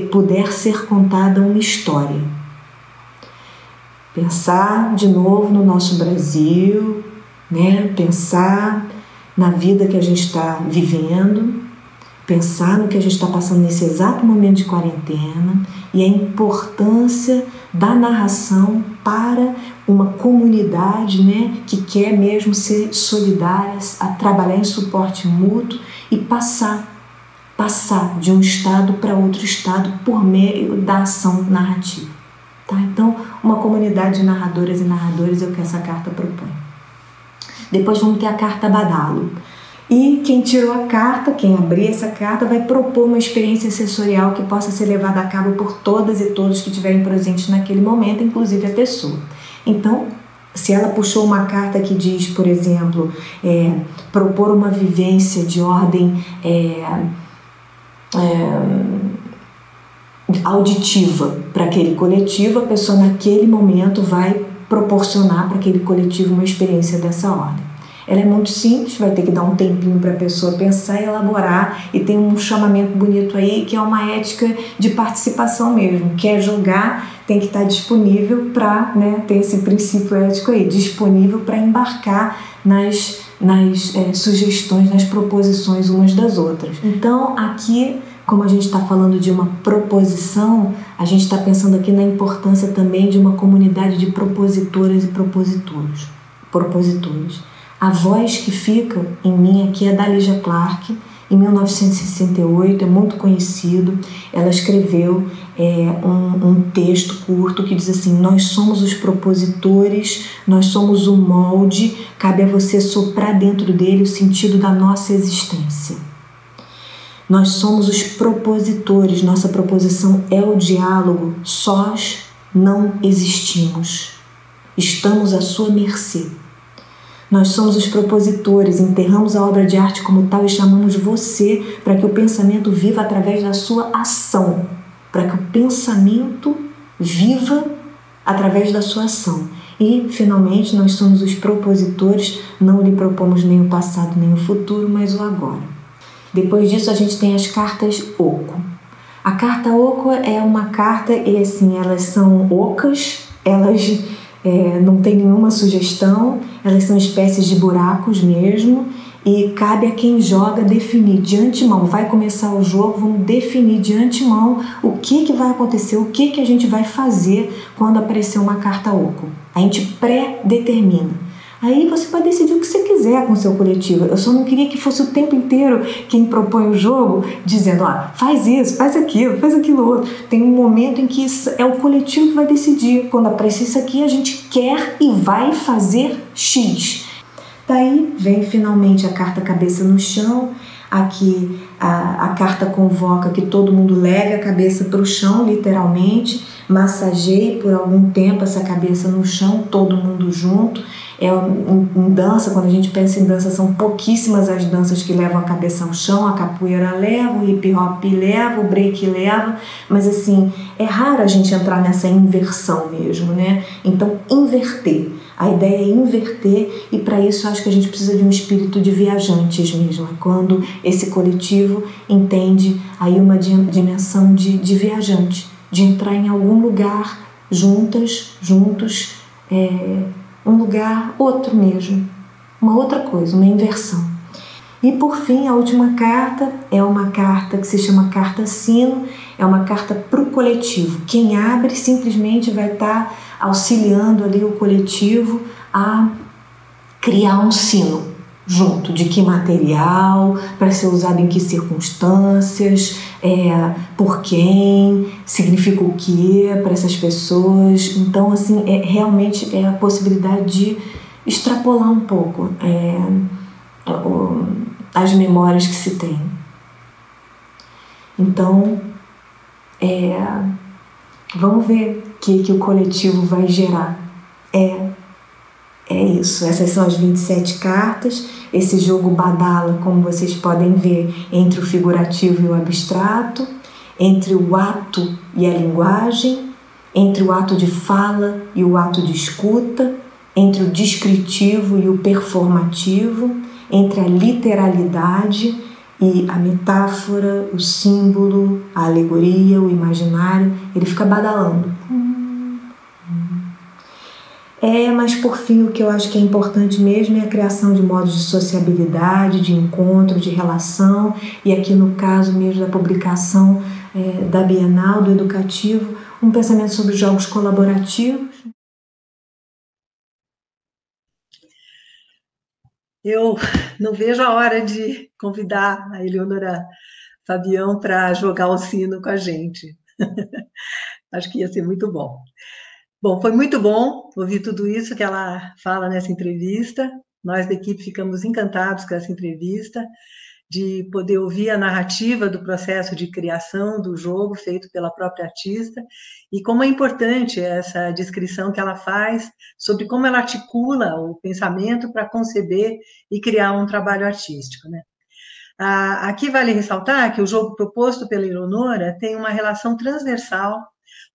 puder ser contada uma história. Pensar de novo no nosso Brasil, né? Pensar na vida que a gente está vivendo, pensar no que a gente está passando nesse exato momento de quarentena e a importância da narração para uma comunidade, né, que quer mesmo ser solidária, a trabalhar em suporte mútuo e passar de um estado para outro estado por meio da ação narrativa. Tá? Então, uma comunidade de narradoras e narradores é o que essa carta propõe. Depois vamos ter a carta Badalo. E quem tirou a carta, quem abrir essa carta, vai propor uma experiência sensorial que possa ser levada a cabo por todas e todos que estiverem presentes naquele momento, inclusive a pessoa. Então, se ela puxou uma carta que diz, por exemplo, propor uma vivência de ordem auditiva para aquele coletivo, a pessoa naquele momento vai proporcionar para aquele coletivo uma experiência dessa ordem. Ela é muito simples, vai ter que dar um tempinho para a pessoa pensar e elaborar, e tem um chamamento bonito aí que é uma ética de participação mesmo. Quer jogar, tem que estar disponível para, né, ter esse princípio ético aí, disponível para embarcar nas sugestões, nas proposições umas das outras. Então, aqui, como a gente está falando de uma proposição, a gente está pensando aqui na importância também de uma comunidade de propositoras e propositores. A voz que fica em mim aqui é da Lígia Clark, em 1968, é muito conhecido. Ela escreveu um texto curto que diz assim: nós somos os propositores, nós somos o molde, cabe a você soprar dentro dele o sentido da nossa existência. Nós somos os propositores, nossa proposição é o diálogo, sós não existimos, estamos à sua mercê. Nós somos os propositores, enterramos a obra de arte como tal e chamamos você para que o pensamento viva através da sua ação, para que o pensamento viva através da sua ação. E, finalmente, nós somos os propositores, não lhe propomos nem o passado nem o futuro, mas o agora. Depois disso, a gente tem as cartas Oco. A carta Oco é uma carta, e assim, elas são ocas, elas não tem nenhuma sugestão, elas são espécies de buracos mesmo, e cabe a quem joga definir de antemão. Vai começar o jogo, vamos definir de antemão o que vai acontecer, o que a gente vai fazer quando aparecer uma carta oco. A gente pré-determina. Aí você pode decidir o que você quiser com o seu coletivo. Eu só não queria que fosse o tempo inteiro quem propõe o jogo dizendo, faz isso, faz aquilo outro. Tem um momento em que é o coletivo que vai decidir. Quando aparecer isso aqui, a gente quer e vai fazer X. Daí vem finalmente a carta cabeça no chão. Aqui a carta convoca que todo mundo leve a cabeça para o chão, literalmente. Massageie por algum tempo essa cabeça no chão, todo mundo junto. Em dança, quando a gente pensa em dança, são pouquíssimas as danças que levam a cabeça ao chão. A capoeira leva, o hip hop leva, o break leva, mas assim, é raro a gente entrar nessa inversão mesmo, né? Então, inverter. A ideia é inverter, e para isso acho que a gente precisa de um espírito de viajantes mesmo, quando esse coletivo entende aí uma dimensão de viajante, de entrar em algum lugar juntos, um lugar outro mesmo, uma outra coisa, uma inversão. E por fim, a última carta é uma carta que se chama carta sino, é uma carta para o coletivo. Quem abre simplesmente vai estar auxiliando ali o coletivo a criar um sino junto, de que material, para ser usado em que circunstâncias, por quem, significa o que para essas pessoas. Então, assim, realmente é a possibilidade de extrapolar um pouco as memórias que se tem. Então, vamos ver o que o coletivo vai gerar. É isso, essas são as 27 cartas, esse jogo badala, como vocês podem ver, entre o figurativo e o abstrato, entre o ato e a linguagem, entre o ato de fala e o ato de escuta, entre o descritivo e o performativo, entre a literalidade e a metáfora, o símbolo, a alegoria, o imaginário. Ele fica badalando. Mas por fim, o que eu acho que é importante mesmo é a criação de modos de sociabilidade, de encontro, de relação, e aqui no caso mesmo da publicação da Bienal, do Educativo, um pensamento sobre jogos colaborativos. Eu não vejo a hora de convidar a Eleonora Fabião para jogar o sino com a gente. Acho que ia ser muito bom. Bom, foi muito bom ouvir tudo isso que ela fala nessa entrevista. Nós da equipe ficamos encantados com essa entrevista, de poder ouvir a narrativa do processo de criação do jogo feito pela própria artista e como é importante essa descrição que ela faz sobre como ela articula o pensamento para conceber e criar um trabalho artístico, né? Aqui vale ressaltar que o jogo proposto pela Eleonora tem uma relação transversal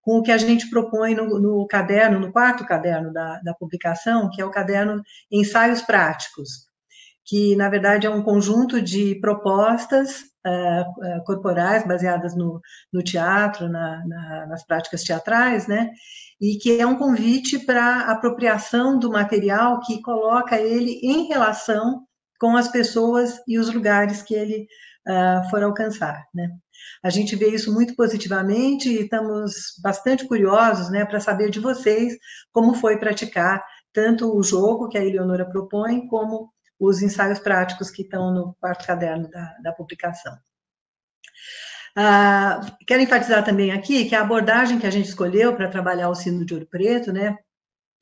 com o que a gente propõe no caderno, no quarto caderno da publicação, que é o caderno Ensaios Práticos, que, na verdade, é um conjunto de propostas corporais baseadas no teatro, nas práticas teatrais, né? E que é um convite para a apropriação do material que coloca ele em relação com as pessoas e os lugares que ele for alcançar, né? A gente vê isso muito positivamente e estamos bastante curiosos, né, para saber de vocês como foi praticar tanto o jogo que a Eleonora propõe, como os ensaios práticos que estão no quarto caderno da publicação. Quero enfatizar também aqui que a abordagem que a gente escolheu para trabalhar o sino de Ouro Preto, né,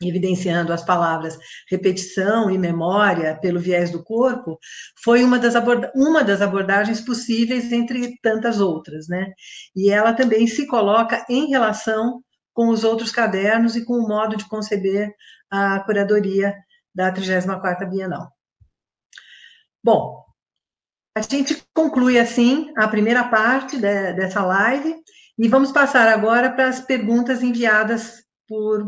evidenciando as palavras repetição e memória pelo viés do corpo, foi uma das abordagens possíveis entre tantas outras, né? E ela também se coloca em relação com os outros cadernos e com o modo de conceber a curadoria da 34ª Bienal. Bom, a gente conclui assim a primeira parte dessa live e vamos passar agora para as perguntas enviadas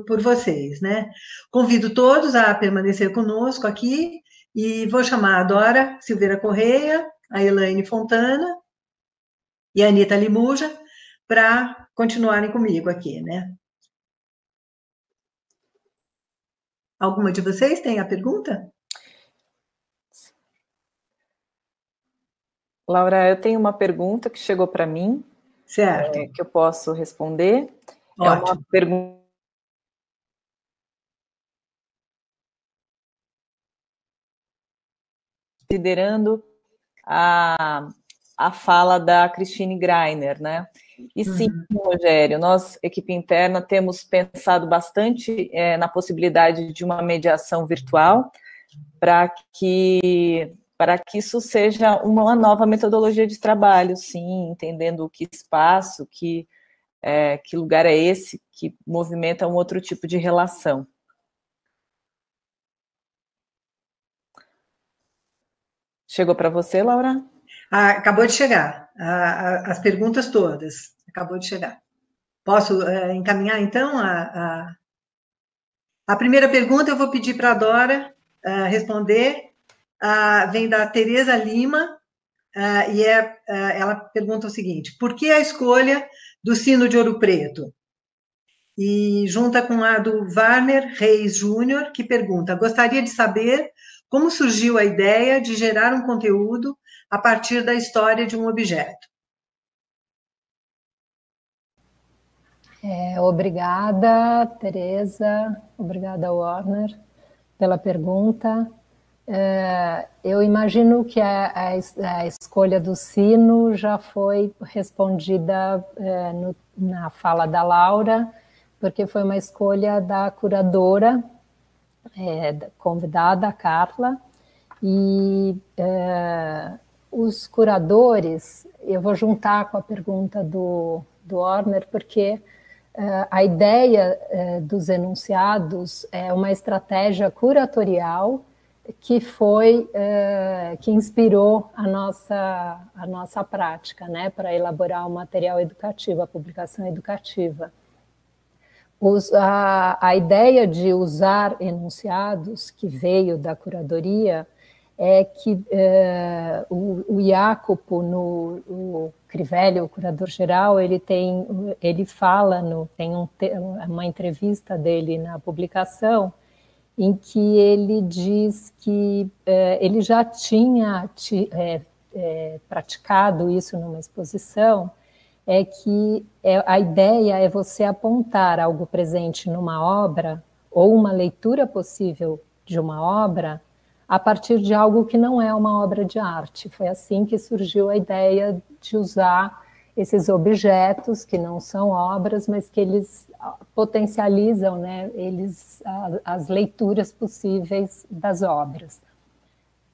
por vocês, né? Convido todos a permanecer conosco aqui e vou chamar a Dora Silveira Correia, a Elaine Fontana e a Anitta Limuja para continuarem comigo aqui, né? Alguma de vocês tem a pergunta? Laura, eu tenho uma pergunta que chegou para mim, Certo. que eu posso responder. Ótimo. É uma pergunta considerando a fala da Christine Greiner, né? E sim, Rogério, nós, equipe interna, temos pensado bastante na possibilidade de uma mediação virtual para que isso seja uma nova metodologia de trabalho, sim, entendendo que espaço, que lugar é esse que movimenta um outro tipo de relação. Chegou para você, Laura? Acabou de chegar, as perguntas todas, acabou de chegar. Posso encaminhar, então, a primeira pergunta eu vou pedir para a Dora responder, vem da Tereza Lima, e ela pergunta o seguinte: por que a escolha do sino de Ouro Preto? E junta com a do Warner Reis Júnior, que pergunta: gostaria de saber como surgiu a ideia de gerar um conteúdo a partir da história de um objeto. Obrigada, Tereza, obrigada, Warner, pela pergunta. Eu imagino que a escolha do sino já foi respondida na fala da Laura, porque foi uma escolha da curadora, convidada, a Carla, e os curadores, eu vou juntar com a pergunta do Warner, porque a ideia dos enunciados é uma estratégia curatorial que que inspirou a nossa prática, né, para elaborar o material educativo, a publicação educativa. A ideia de usar enunciados, que veio da curadoria, é que o Jacopo, o Crivelli, o curador-geral, ele fala, tem uma entrevista dele na publicação, em que ele diz que ele já tinha praticado isso numa exposição, que a ideia é você apontar algo presente numa obra, ou uma leitura possível de uma obra, a partir de algo que não é uma obra de arte. Foi assim que surgiu a ideia de usar esses objetos, que não são obras, mas que eles potencializam, né, as leituras possíveis das obras.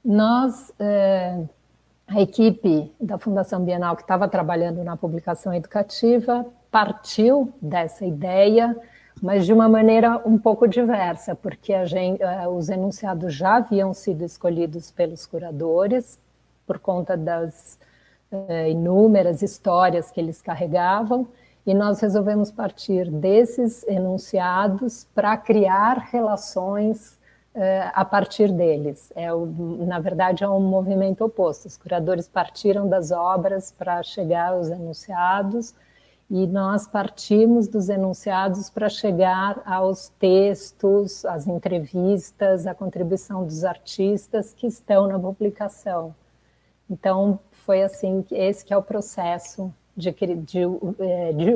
Nós, a equipe da Fundação Bienal, que estava trabalhando na publicação educativa, partiu dessa ideia, mas de uma maneira um pouco diversa, porque os enunciados já haviam sido escolhidos pelos curadores, por conta das inúmeras histórias que eles carregavam, e nós resolvemos partir desses enunciados para criar relações a partir deles. Na verdade, é um movimento oposto. Os curadores partiram das obras para chegar aos enunciados, e nós partimos dos enunciados para chegar aos textos, às entrevistas, à contribuição dos artistas que estão na publicação. Então, foi assim, esse que é o processo de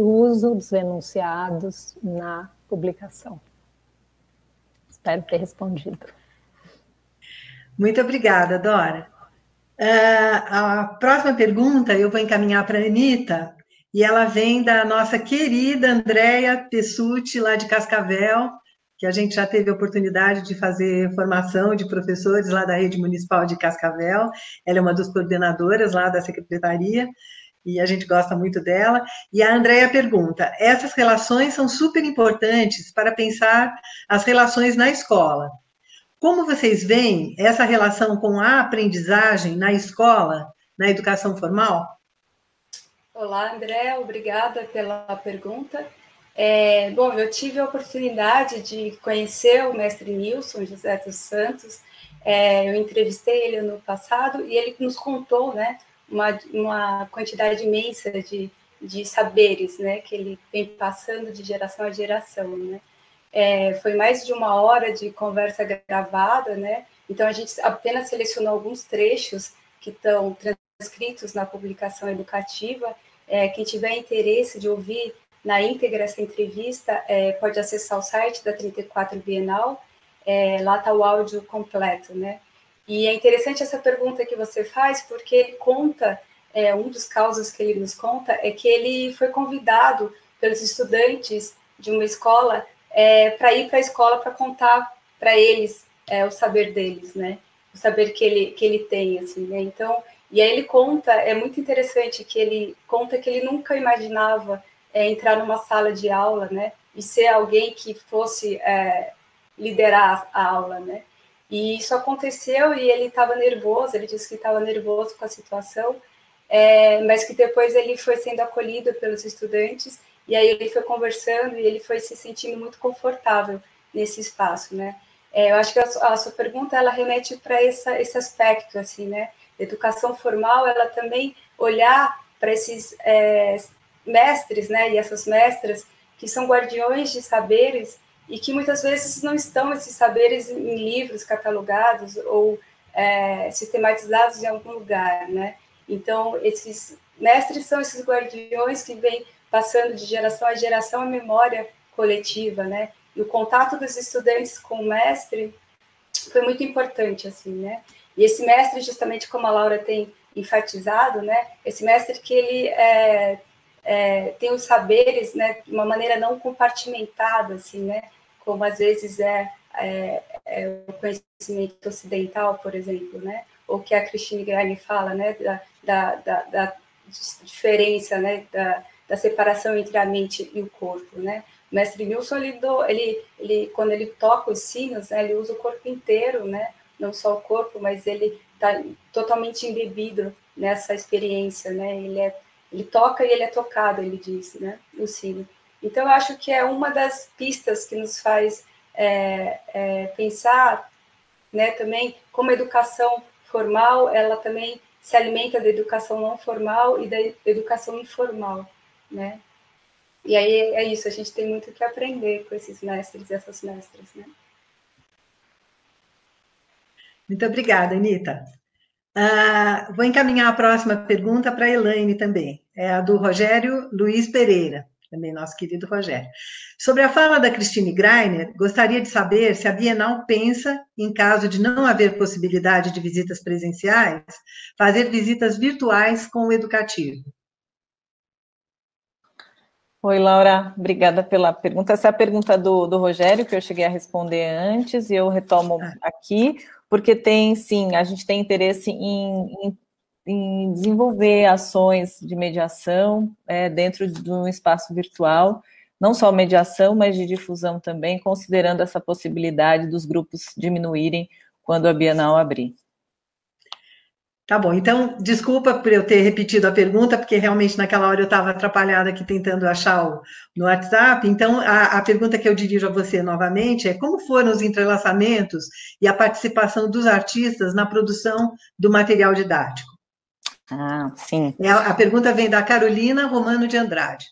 uso dos enunciados na publicação. Espero ter respondido. Muito obrigada, Dora. A próxima pergunta eu vou encaminhar para a Anitta, e ela vem da nossa querida Andréia Pessutti, lá de Cascavel, que a gente já teve a oportunidade de fazer formação de professores lá da Rede Municipal de Cascavel. Ela é uma das coordenadoras lá da secretaria, e a gente gosta muito dela. E a Andréia pergunta: essas relações são super importantes para pensar as relações na escola. Como vocês veem essa relação com a aprendizagem na escola, na educação formal? Olá, André, obrigada pela pergunta. Bom, eu tive a oportunidade de conhecer o mestre Nilson José dos Santos. Eu entrevistei ele ano passado e ele nos contou, né, uma quantidade imensa de saberes, né, que ele vem passando de geração a geração, né. Foi mais de 1 hora de conversa gravada, né, então a gente apenas selecionou alguns trechos que estão escritos na publicação educativa. Quem tiver interesse de ouvir na íntegra essa entrevista, pode acessar o site da 34 Bienal, lá está o áudio completo, né? E é interessante essa pergunta que você faz, porque ele conta, um dos causos que ele nos conta é que ele foi convidado pelos estudantes de uma escola para ir para a escola para contar para eles o saber deles, né? O saber que ele tem, assim, né? Então, e aí ele conta, é muito interessante que ele conta que ele nunca imaginava entrar numa sala de aula, né? E ser alguém que fosse liderar a aula, né? E isso aconteceu e ele estava nervoso, ele disse que estava nervoso com a situação, mas que depois ele foi sendo acolhido pelos estudantes, e aí ele foi conversando e ele foi se sentindo muito confortável nesse espaço, né? Eu acho que a sua pergunta, ela remete para esse aspecto, assim, né? Educação formal, ela também olhar para esses mestres, né? E essas mestras que são guardiões de saberes e que muitas vezes não estão esses saberes em livros catalogados ou sistematizados em algum lugar, né? Então, esses mestres são esses guardiões que vêm passando de geração a geração a memória coletiva, né? E o contato dos estudantes com o mestre foi muito importante, assim, né? E esse mestre, justamente como a Laura tem enfatizado, né? Esse mestre que ele tem os saberes, né? De uma maneira não compartimentada, assim, né? Como às vezes o conhecimento ocidental, por exemplo, né? Ou que a Christine Greiner fala, né? Da diferença, né? Da separação entre a mente e o corpo, né? O mestre Nilson, ele quando ele toca os sinos, né, ele usa o corpo inteiro, né? Não só o corpo, mas ele está totalmente embebido nessa experiência, né? Ele toca e ele é tocado, ele diz, né? O sino. Então, eu acho que é uma das pistas que nos faz pensar, né? Também como a educação formal, ela também se alimenta da educação não formal e da educação informal, né? E aí é isso, a gente tem muito que aprender com esses mestres e essas mestras, né? Muito obrigada, Anita. Vou encaminhar a próxima pergunta para a Elaine também. É a do Rogério Luiz Pereira, também nosso querido Rogério. Sobre a fala da Christine Greiner, gostaria de saber se a Bienal pensa, em caso de não haver possibilidade de visitas presenciais, fazer visitas virtuais com o educativo. Oi, Laura, obrigada pela pergunta. Essa é a pergunta do Rogério, que eu cheguei a responder antes, e eu retomo aqui, porque sim, a gente tem interesse em desenvolver ações de mediação dentro de um espaço virtual, não só mediação, mas de difusão também, considerando essa possibilidade dos grupos diminuírem quando a Bienal abrir. Tá bom, então, desculpa por eu ter repetido a pergunta, porque realmente naquela hora eu estava atrapalhada aqui tentando achar no WhatsApp. Então, a pergunta que eu dirijo a você novamente é como foram os entrelaçamentos e a participação dos artistas na produção do material didático? Sim. A pergunta vem da Carolina Romano de Andrade.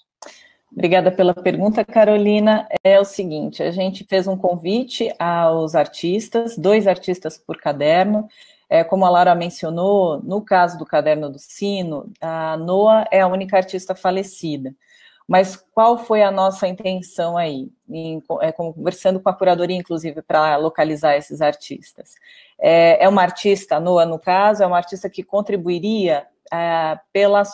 Obrigada pela pergunta, Carolina. É o seguinte, a gente fez um convite aos artistas, 2 artistas por caderno. Como a Laura mencionou, no caso do Caderno do Sino, a Noa é a única artista falecida. Mas qual foi a nossa intenção aí? Conversando com a curadoria, inclusive, para localizar esses artistas. É uma artista, a Noa, no caso, é uma artista que contribuiria pelo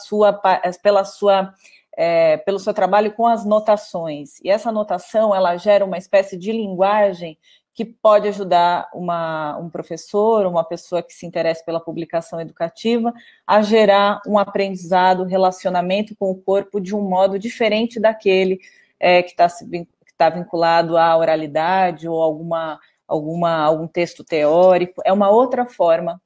seu trabalho com as notações. E essa notação, ela gera uma espécie de linguagem que pode ajudar um professor, uma pessoa que se interessa pela publicação educativa, a gerar um aprendizado, relacionamento com o corpo de um modo diferente daquele que está vinculado à oralidade ou algum texto teórico. É uma outra forma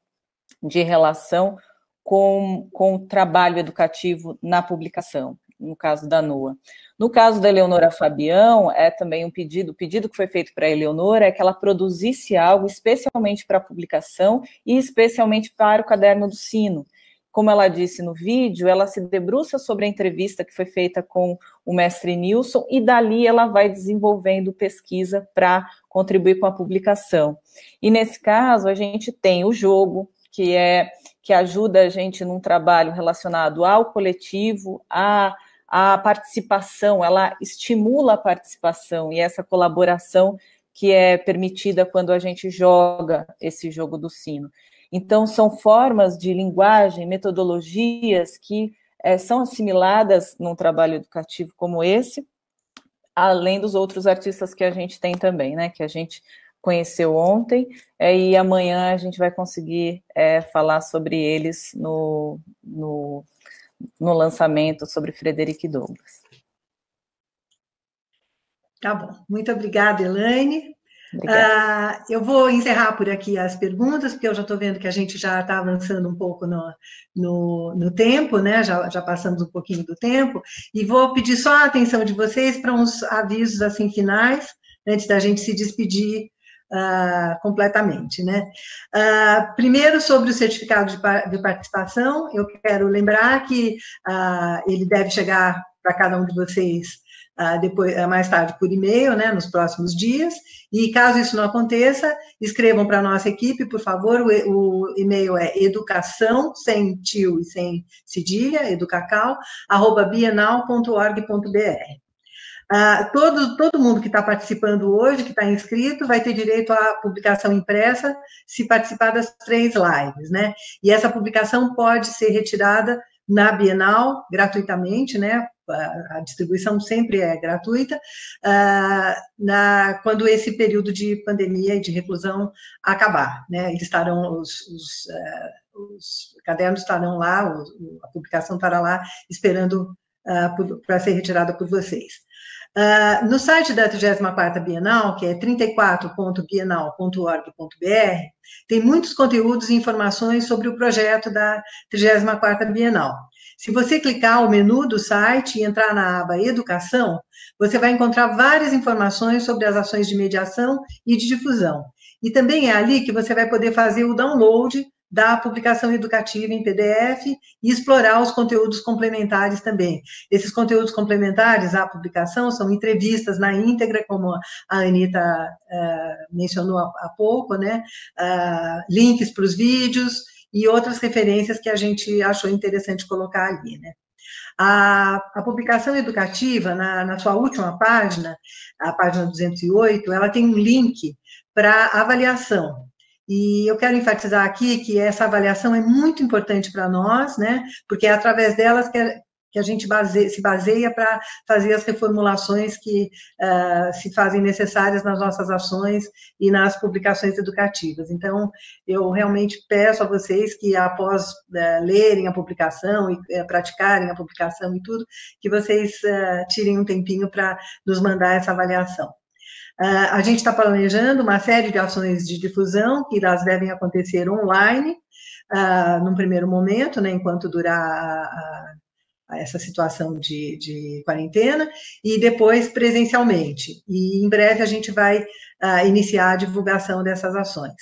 de relação com o trabalho educativo na publicação, no caso da Noa. No caso da Eleonora Fabião, é também o pedido que foi feito para a Eleonora é que ela produzisse algo especialmente para a publicação e especialmente para o Caderno do Sino. Como ela disse no vídeo, ela se debruça sobre a entrevista que foi feita com o mestre Nilson e dali ela vai desenvolvendo pesquisa para contribuir com a publicação. E nesse caso, a gente tem o jogo, que ajuda a gente num trabalho relacionado ao coletivo, à participação, ela estimula a participação e essa colaboração que é permitida quando a gente joga esse jogo do sino. Então, são formas de linguagem, metodologias que são assimiladas num trabalho educativo como esse, além dos outros artistas que a gente tem também, né, que a gente conheceu ontem, e amanhã a gente vai conseguir falar sobre eles no lançamento sobre Frederic Douglass. Tá bom. Muito obrigada, Elaine. Eu vou encerrar por aqui as perguntas, porque eu já estou vendo que a gente já está avançando um pouco no tempo, né? Já passamos um pouquinho do tempo, e vou pedir só a atenção de vocês para uns avisos assim finais, antes da gente se despedir completamente, né? Primeiro, sobre o certificado de participação, eu quero lembrar que ele deve chegar para cada um de vocês depois, mais tarde por e-mail, né, nos próximos dias, e caso isso não aconteça, escrevam para a nossa equipe, por favor, o e-mail é educação, sem tio e sem cedilha, educacau@bienal.org.br. Todo mundo que está participando hoje, que está inscrito, vai ter direito à publicação impressa se participar das 3 lives, né? E essa publicação pode ser retirada na Bienal, gratuitamente, né? A distribuição sempre é gratuita, quando esse período de pandemia e de reclusão acabar, né? Eles estarão, os cadernos estarão lá, a publicação estará lá, esperando para ser retirada por vocês. No site da 34ª Bienal, que é 34.bienal.org.br, tem muitos conteúdos e informações sobre o projeto da 34ª Bienal. Se você clicar o menu do site e entrar na aba Educação, você vai encontrar várias informações sobre as ações de mediação e de difusão. E também é ali que você vai poder fazer o download da publicação educativa em PDF e explorar os conteúdos complementares também. Esses conteúdos complementares à publicação são entrevistas na íntegra, como a Anita mencionou há pouco, né? Links para os vídeos e outras referências que a gente achou interessante colocar ali, né? A publicação educativa, na sua última página, a página 208, ela tem um link para avaliação. E eu quero enfatizar aqui que essa avaliação é muito importante para nós, né? Porque é através delas que a gente se baseia para fazer as reformulações que se fazem necessárias nas nossas ações e nas publicações educativas. Então, eu realmente peço a vocês que, após lerem a publicação e praticarem a publicação e tudo, que vocês tirem um tempinho para nos mandar essa avaliação. A gente está planejando uma série de ações de difusão, que elas devem acontecer online, num primeiro momento, né, enquanto durar essa situação de quarentena, e depois presencialmente. E em breve a gente vai iniciar a divulgação dessas ações.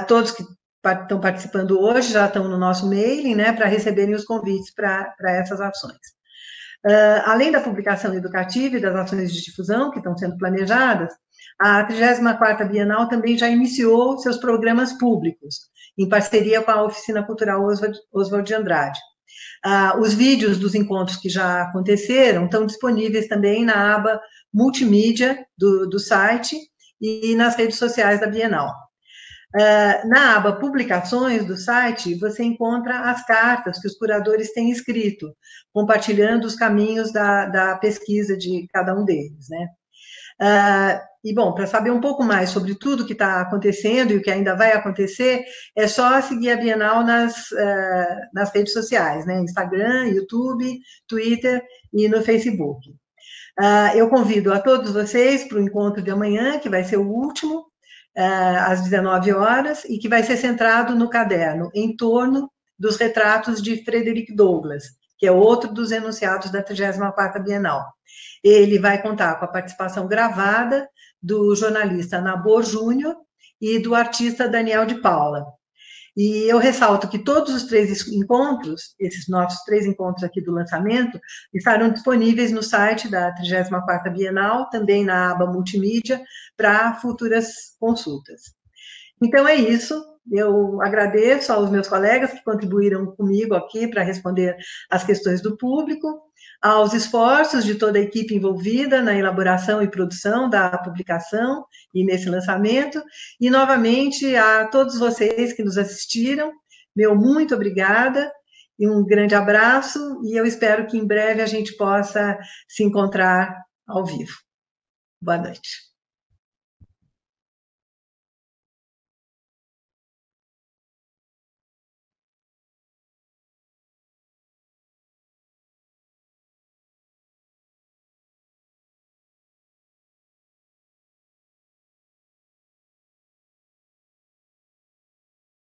Todos que estão participando hoje já estão no nosso mailing, né, para receberem os convites para essas ações. Além da publicação educativa e das ações de difusão que estão sendo planejadas, a 34ª Bienal também já iniciou seus programas públicos, em parceria com a Oficina Cultural Oswald de Andrade. Os vídeos dos encontros que já aconteceram estão disponíveis também na aba multimídia do site e nas redes sociais da Bienal. Na aba publicações do site, você encontra as cartas que os curadores têm escrito, compartilhando os caminhos da pesquisa de cada um deles, né? E, bom, para saber um pouco mais sobre tudo que está acontecendo e o que ainda vai acontecer, é só seguir a Bienal nas redes sociais, né? Instagram, YouTube, Twitter e no Facebook. Eu convido a todos vocês para o encontro de amanhã, que vai ser o último, às 19 horas, e que vai ser centrado no caderno, em torno dos retratos de Frederic Douglass, que é outro dos enunciados da 34ª Bienal. Ele vai contar com a participação gravada do jornalista Nabor Júnior e do artista Daniel de Paula. E eu ressalto que todos os 3 encontros, esses nossos 3 encontros aqui do lançamento, estarão disponíveis no site da 34ª Bienal, também na aba multimídia, para futuras consultas. Então é isso, eu agradeço aos meus colegas que contribuíram comigo aqui para responder as questões do público, aos esforços de toda a equipe envolvida na elaboração e produção da publicação e nesse lançamento, e novamente a todos vocês que nos assistiram, meu muito obrigada, e um grande abraço, e eu espero que em breve a gente possa se encontrar ao vivo. Boa noite.